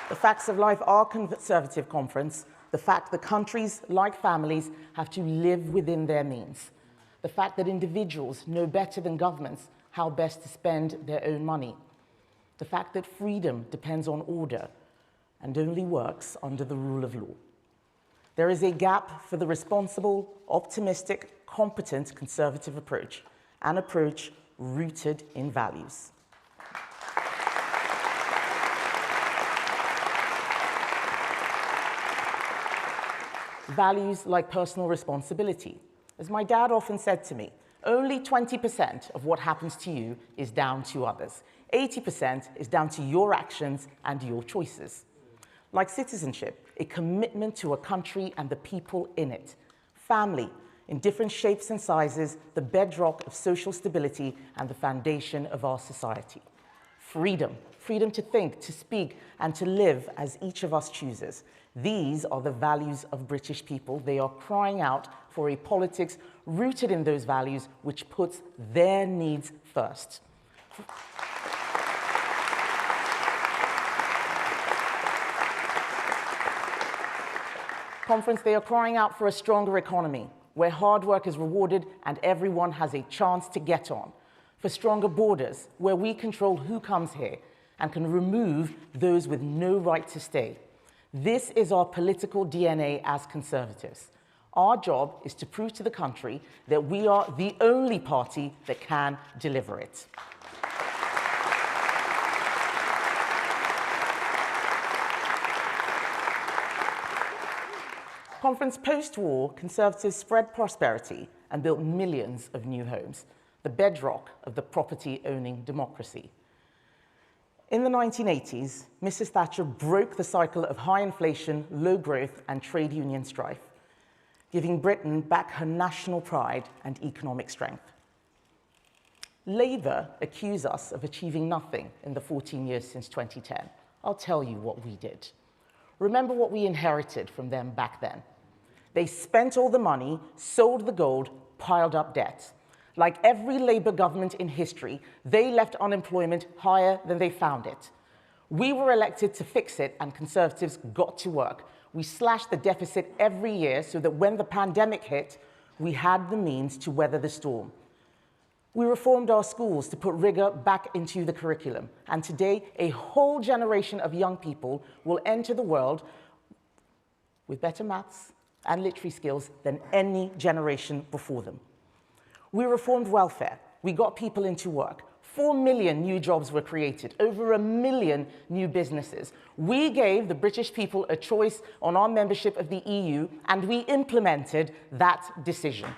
The facts of life are conservative, conference. The fact that countries, like families, have to live within their means. The fact that individuals know better than governments how best to spend their own money. The fact that freedom depends on order and only works under the rule of law. There is a gap for the responsible, optimistic, competent conservative approach, an approach rooted in values. Values like personal responsibility. As my dad often said to me, only 20% of what happens to you is down to others. 80% is down to your actions and your choices. Like citizenship, a commitment to a country and the people in it. Family, in different shapes and sizes, the bedrock of social stability and the foundation of our society. Freedom, freedom to think, to speak, and to live as each of us chooses. These are the values of British people. They are crying out for a politics rooted in those values, which puts their needs first. Conference, they are crying out for a stronger economy, where hard work is rewarded and everyone has a chance to get on. For stronger borders, where we control who comes here and can remove those with no right to stay. This is our political DNA as Conservatives. Our job is to prove to the country that we are the only party that can deliver it. Conference, post-war, Conservatives spread prosperity and built millions of new homes, the bedrock of the property-owning democracy. In the 1980s, Mrs. Thatcher broke the cycle of high inflation, low growth, and trade union strife, giving Britain back her national pride and economic strength. Labour accuse us of achieving nothing in the 14 years since 2010. I'll tell you what we did. Remember what we inherited from them back then. They spent all the money, sold the gold, piled up debt. Like every Labour government in history, they left unemployment higher than they found it. We were elected to fix it, and Conservatives got to work. We slashed the deficit every year so that when the pandemic hit, we had the means to weather the storm. We reformed our schools to put rigor back into the curriculum. And today, a whole generation of young people will enter the world with better maths and literary skills than any generation before them. We reformed welfare. We got people into work. 4 million new jobs were created, over 1 million new businesses. We gave the British people a choice on our membership of the EU, and we implemented that decision.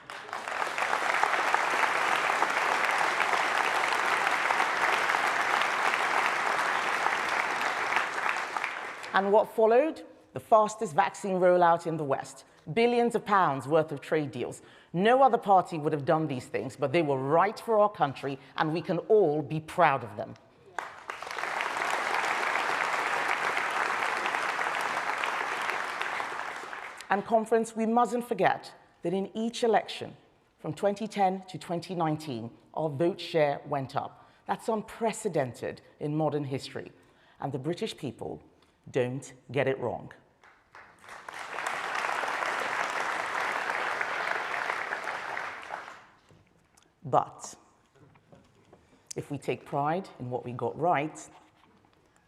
And what followed? The fastest vaccine rollout in the West. Billions of pounds worth of trade deals. No other party would have done these things, but they were right for our country, and we can all be proud of them. And conference, we mustn't forget that in each election, from 2010 to 2019, our vote share went up. That's unprecedented in modern history. And the British people don't get it wrong. But if we take pride in what we got right,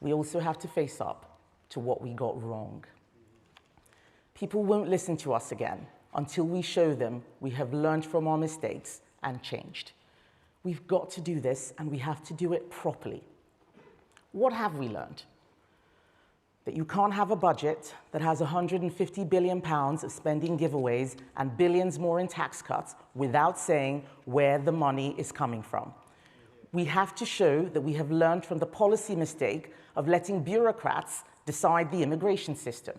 we also have to face up to what we got wrong. People won't listen to us again until we show them we have learned from our mistakes and changed. We've got to do this, and we have to do it properly. What have we learned? That you can't have a budget that has £150 billion of spending giveaways and billions more in tax cuts without saying where the money is coming from. We have to show that we have learned from the policy mistake of letting bureaucrats decide the immigration system.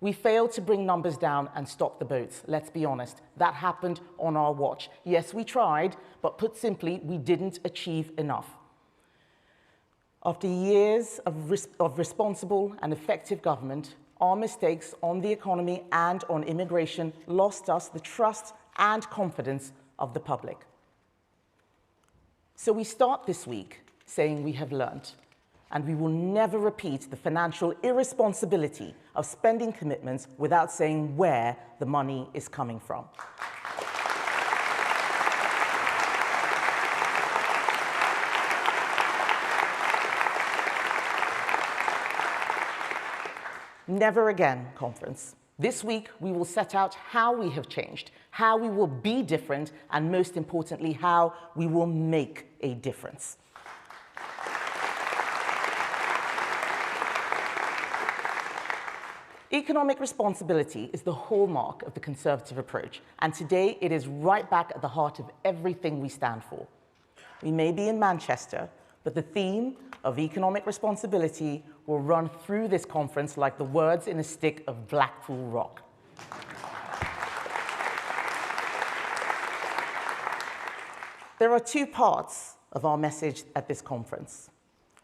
We failed to bring numbers down and stop the boats, let's be honest. That happened on our watch. Yes, we tried, but put simply, we didn't achieve enough. After years of responsible and effective government, our mistakes on the economy and on immigration lost us the trust and confidence of the public. So we start this week saying we have learned, and we will never repeat the financial irresponsibility of spending commitments without saying where the money is coming from. Never again, conference. This week, we will set out how we have changed, how we will be different, and most importantly, how we will make a difference. Economic responsibility is the hallmark of the Conservative approach, and today it is right back at the heart of everything we stand for. We may be in Manchester, but the theme of economic responsibility will run through this conference like the words in a stick of Blackpool rock. There are two parts of our message at this conference: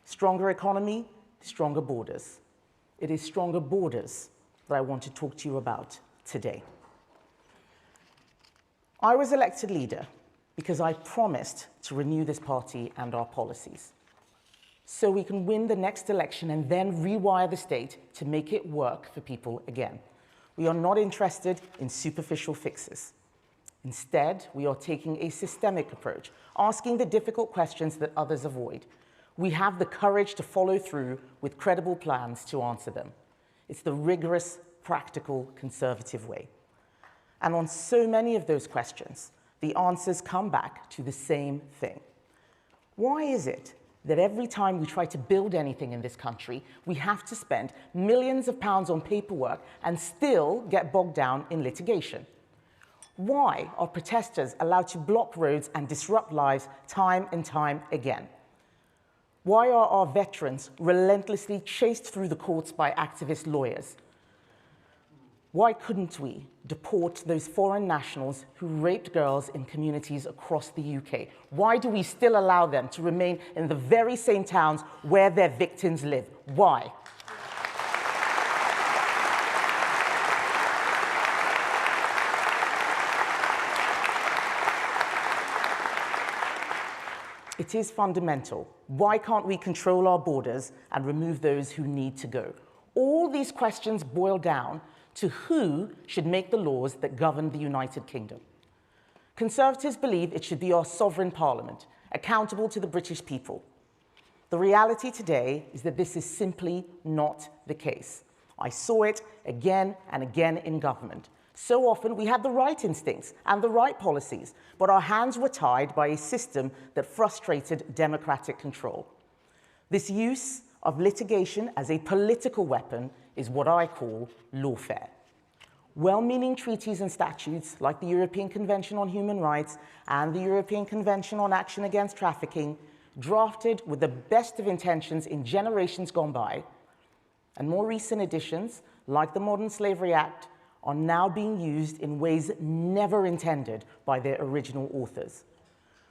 stronger economy, stronger borders. It is stronger borders that I want to talk to you about today. I was elected leader because I promised to renew this party and our policies, so we can win the next election and then rewire the state to make it work for people again. We are not interested in superficial fixes. Instead, we are taking a systemic approach, asking the difficult questions that others avoid. We have the courage to follow through with credible plans to answer them. It's the rigorous, practical, Conservative way. And on so many of those questions, the answers come back to the same thing. Why is it that every time we try to build anything in this country, we have to spend millions of pounds on paperwork and still get bogged down in litigation? Why are protesters allowed to block roads and disrupt lives time and time again? Why are our veterans relentlessly chased through the courts by activist lawyers? Why couldn't we deport those foreign nationals who raped girls in communities across the UK? Why do we still allow them to remain in the very same towns where their victims live? Why? It is fundamental. Why can't we control our borders and remove those who need to go? All these questions boil down to who should make the laws that govern the United Kingdom. Conservatives believe it should be our sovereign parliament, accountable to the British people. The reality today is that this is simply not the case. I saw it again and again in government. So often we had the right instincts and the right policies, but our hands were tied by a system that frustrated democratic control. This use of litigation as a political weapon is what I call lawfare. Well-meaning treaties and statutes like the European Convention on Human Rights and the European Convention on Action Against Trafficking, drafted with the best of intentions in generations gone by, and more recent additions like the Modern Slavery Act, are now being used in ways never intended by their original authors.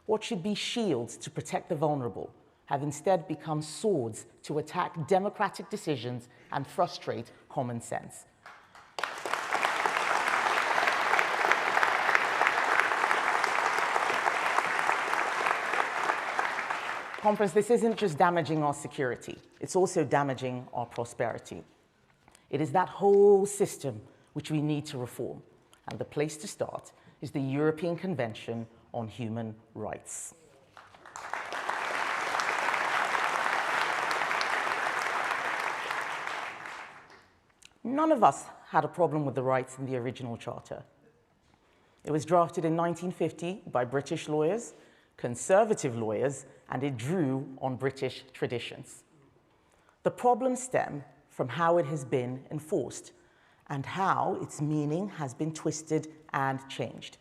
What should be shields to protect the vulnerable have instead become swords to attack democratic decisions and frustrate common sense. Conference, this isn't just damaging our security, it's also damaging our prosperity. It is that whole system which we need to reform, and the place to start is the European Convention on Human Rights. None of us had a problem with the rights in the original charter. It was drafted in 1950 by British lawyers, conservative lawyers, and it drew on British traditions. The problems stem from how it has been enforced and how its meaning has been twisted and changed.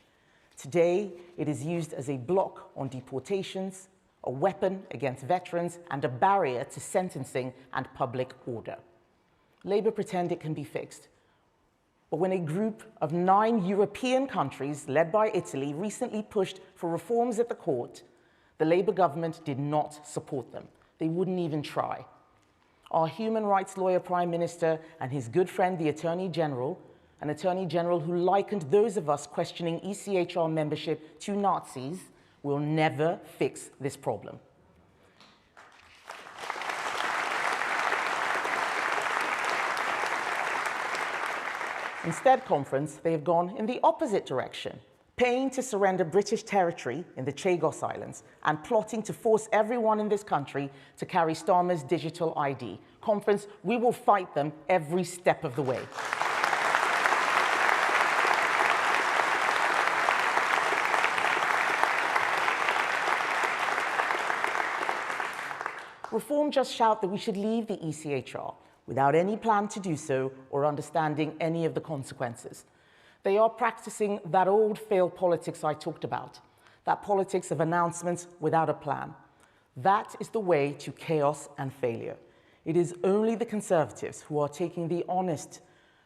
Today, it is used as a block on deportations, a weapon against veterans, and a barrier to sentencing and public order. Labour pretend it can be fixed. But when a group of 9 European countries, led by Italy, recently pushed for reforms at the court, the Labour government did not support them. They wouldn't even try. Our human rights lawyer Prime Minister and his good friend, the Attorney General, an Attorney General who likened those of us questioning ECHR membership to Nazis, will never fix this problem. Instead, Conference, they have gone in the opposite direction, paying to surrender British territory in the Chagos Islands and plotting to force everyone in this country to carry Starmer's digital ID. Conference, we will fight them every step of the way. Reform just shout that we should leave the ECHR without any plan to do so or understanding any of the consequences. They are practicing that old failed politics I talked about, that politics of announcements without a plan. That is the way to chaos and failure. It is only the Conservatives who are taking the honest,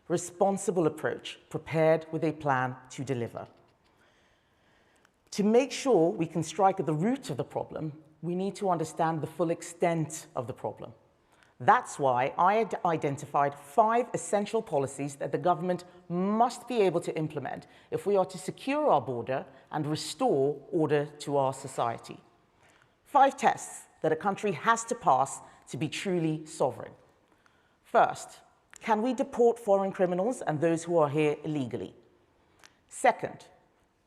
responsible approach, prepared with a plan to deliver. To make sure we can strike at the root of the problem, we need to understand the full extent of the problem. That's why I identified 5 essential policies that the government must be able to implement if we are to secure our border and restore order to our society. 5 tests that a country has to pass to be truly sovereign. First, can we deport foreign criminals and those who are here illegally? Second,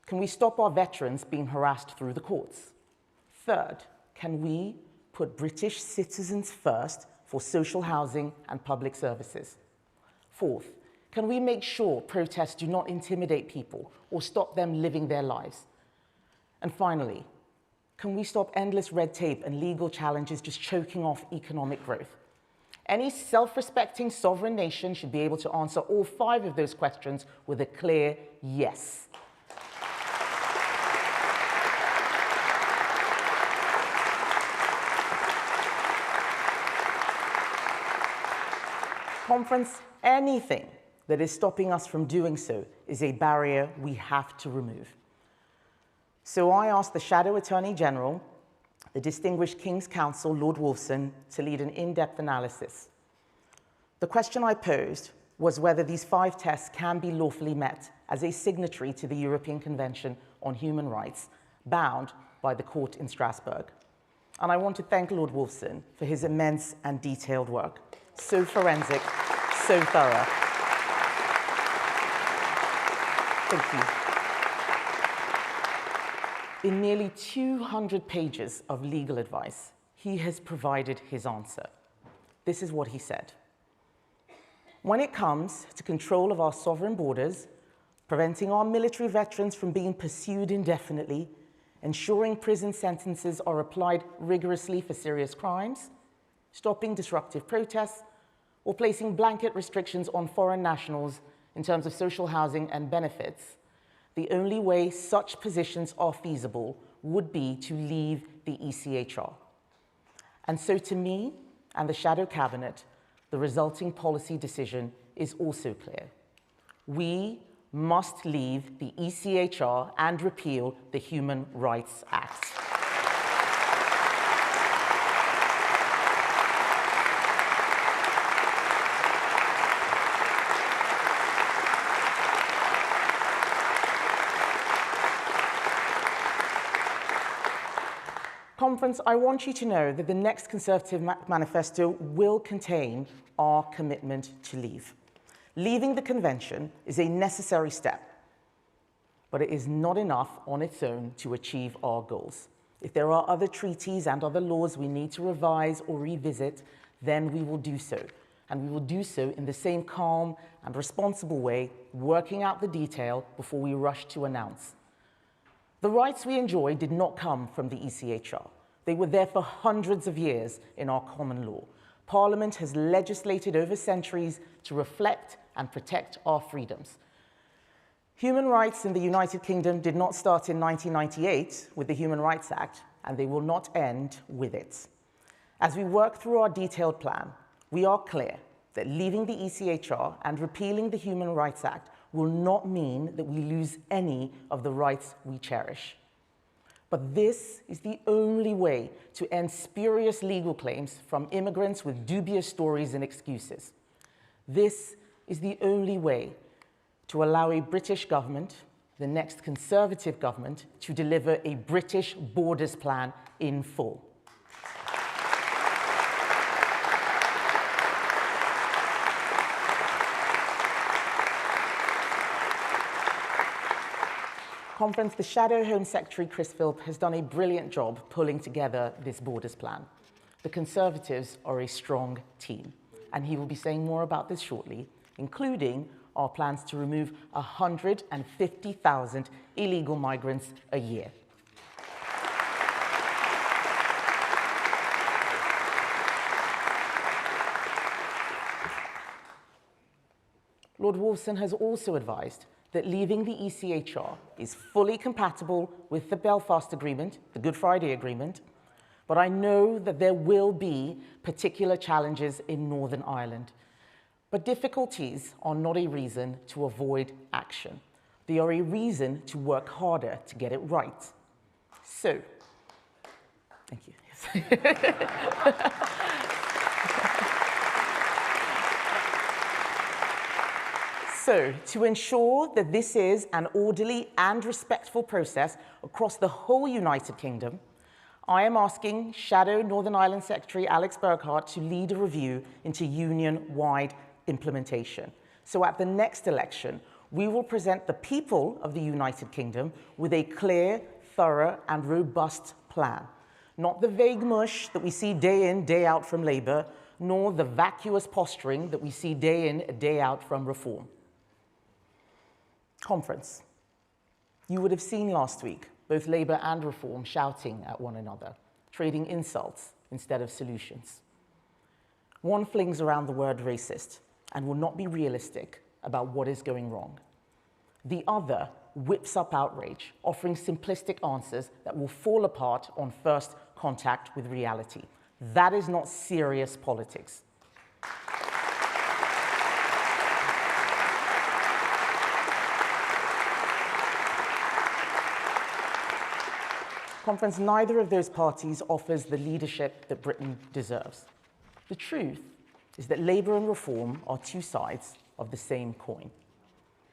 can we stop our veterans being harassed through the courts? Third, can we put British citizens first for social housing and public services? Fourth, can we make sure protests do not intimidate people or stop them living their lives? And finally, can we stop endless red tape and legal challenges just choking off economic growth? Any self-respecting sovereign nation should be able to answer all 5 of those questions with a clear yes. Conference, anything that is stopping us from doing so is a barrier we have to remove. So I asked the Shadow Attorney General, the distinguished King's Counsel, Lord Wolfson, to lead an in-depth analysis. The question I posed was whether these 5 tests can be lawfully met as a signatory to the European Convention on Human Rights, bound by the court in Strasbourg. And I want to thank Lord Wolfson for his immense and detailed work. So forensic, so thorough. Thank you. In nearly 200 pages of legal advice, he has provided his answer. This is what he said. When it comes to control of our sovereign borders, preventing our military veterans from being pursued indefinitely, ensuring prison sentences are applied rigorously for serious crimes, stopping disruptive protests, or placing blanket restrictions on foreign nationals in terms of social housing and benefits, the only way such positions are feasible would be to leave the ECHR. And so to me and the Shadow Cabinet, the resulting policy decision is also clear. We must leave the ECHR and repeal the Human Rights Act. Conference, I want you to know that the next Conservative manifesto will contain our commitment to leave. Leaving the convention is a necessary step, but it is not enough on its own to achieve our goals. If there are other treaties and other laws we need to revise or revisit, then we will do so. And we will do so in the same calm and responsible way, working out the detail before we rush to announce. The rights we enjoy did not come from the ECHR. They were there for hundreds of years in our common law. Parliament has legislated over centuries to reflect and protect our freedoms. Human rights in the United Kingdom did not start in 1998 with the Human Rights Act, and they will not end with it. As we work through our detailed plan, we are clear that leaving the ECHR and repealing the Human Rights Act will not mean that we lose any of the rights we cherish. But this is the only way to end spurious legal claims from immigrants with dubious stories and excuses. This is the only way to allow a British government, the next Conservative government, to deliver a British borders plan in full. Conference, the Shadow Home Secretary, Chris Philp, has done a brilliant job pulling together this borders plan. The Conservatives are a strong team, and he will be saying more about this shortly, including our plans to remove 150,000 illegal migrants a year. Lord Wolfson has also advised that leaving the ECHR is fully compatible with the Belfast Agreement, the Good Friday Agreement, but I know that there will be particular challenges in Northern Ireland. But difficulties are not a reason to avoid action. They are a reason to work harder to get it right. So, thank you. So, to ensure that this is an orderly and respectful process across the whole United Kingdom, I am asking Shadow Northern Ireland Secretary Alex Burghardt to lead a review into union-wide implementation. So at the next election, we will present the people of the United Kingdom with a clear, thorough, and robust plan. Not the vague mush that we see day in, day out from Labour, nor the vacuous posturing that we see day in, day out from Reform. Conference. You would have seen last week both Labour and Reform shouting at one another, trading insults instead of solutions. One flings around the word racist and will not be realistic about what is going wrong. The other whips up outrage, offering simplistic answers that will fall apart on first contact with reality. That is not serious politics. Conference, neither of those parties offers the leadership that Britain deserves. The truth is that Labour and Reform are two sides of the same coin.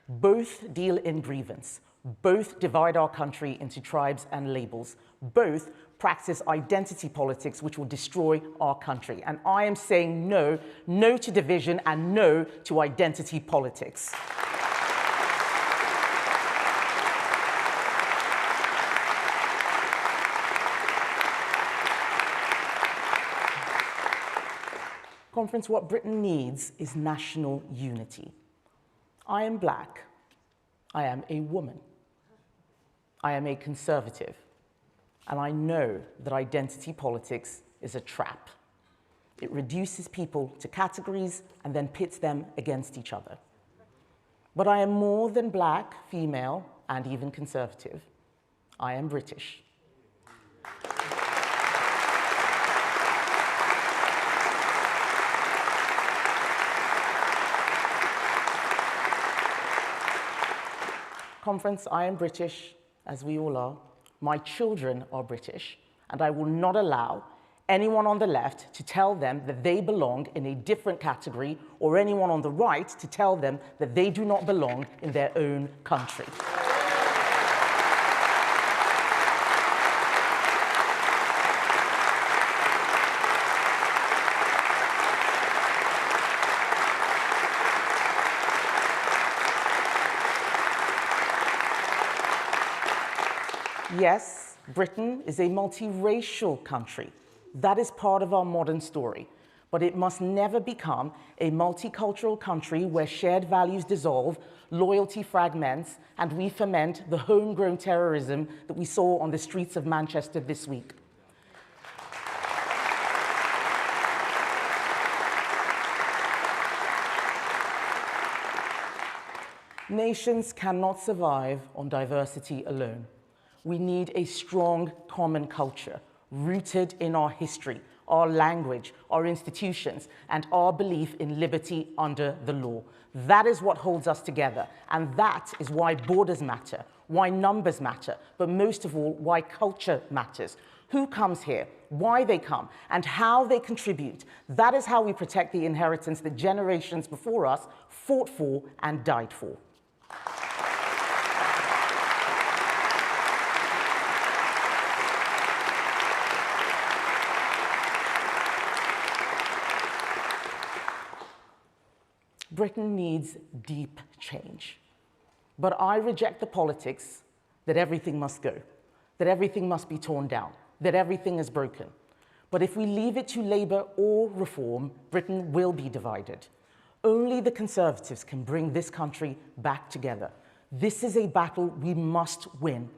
Both deal in grievance. Both divide our country into tribes and labels. Both practice identity politics, which will destroy our country. And I am saying no, no to division and no to identity politics. Conference, what Britain needs is national unity. I am black. I am a woman. I am a conservative. And I know that identity politics is a trap. It reduces people to categories and then pits them against each other. But I am more than black, female, and even conservative. I am British. Conference, I am British, as we all are. My children are British, and I will not allow anyone on the left to tell them that they belong in a different category, or anyone on the right to tell them that they do not belong in their own country. Yes, Britain is a multiracial country. That is part of our modern story. But it must never become a multicultural country where shared values dissolve, loyalty fragments, and we foment the homegrown terrorism that we saw on the streets of Manchester this week. Nations cannot survive on diversity alone. We need a strong common culture rooted in our history, our language, our institutions, and our belief in liberty under the law. That is what holds us together, and that is why borders matter, why numbers matter, but most of all, why culture matters. Who comes here, why they come, and how they contribute. That is how we protect the inheritance that generations before us fought for and died for. Britain needs deep change. But I reject the politics that everything must go, that everything must be torn down, that everything is broken. But if we leave it to Labour or Reform, Britain will be divided. Only the Conservatives can bring this country back together. This is a battle we must win.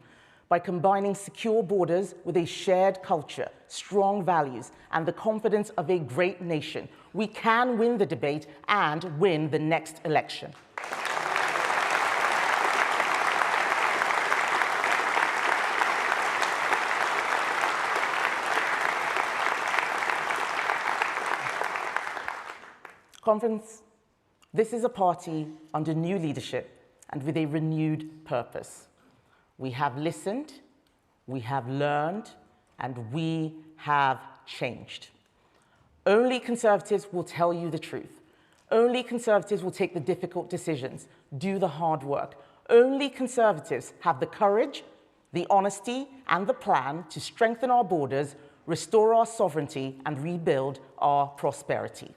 By combining secure borders with a shared culture, strong values, and the confidence of a great nation, we can win the debate and win the next election. Conference, this is a party under new leadership and with a renewed purpose. We have listened, we have learned, and we have changed. Only Conservatives will tell you the truth. Only Conservatives will take the difficult decisions, do the hard work. Only Conservatives have the courage, the honesty, and the plan to strengthen our borders, restore our sovereignty, and rebuild our prosperity.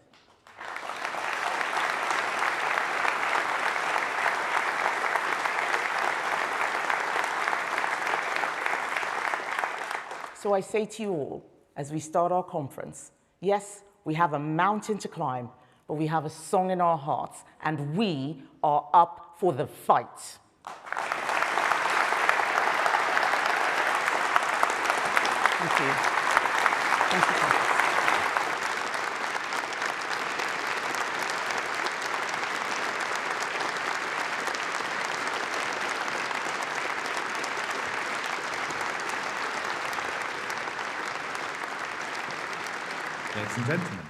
So I say to you all, as we start our conference, yes, we have a mountain to climb, but we have a song in our hearts, and we are up for the fight. Thank you. Thank you. Ladies and gentlemen,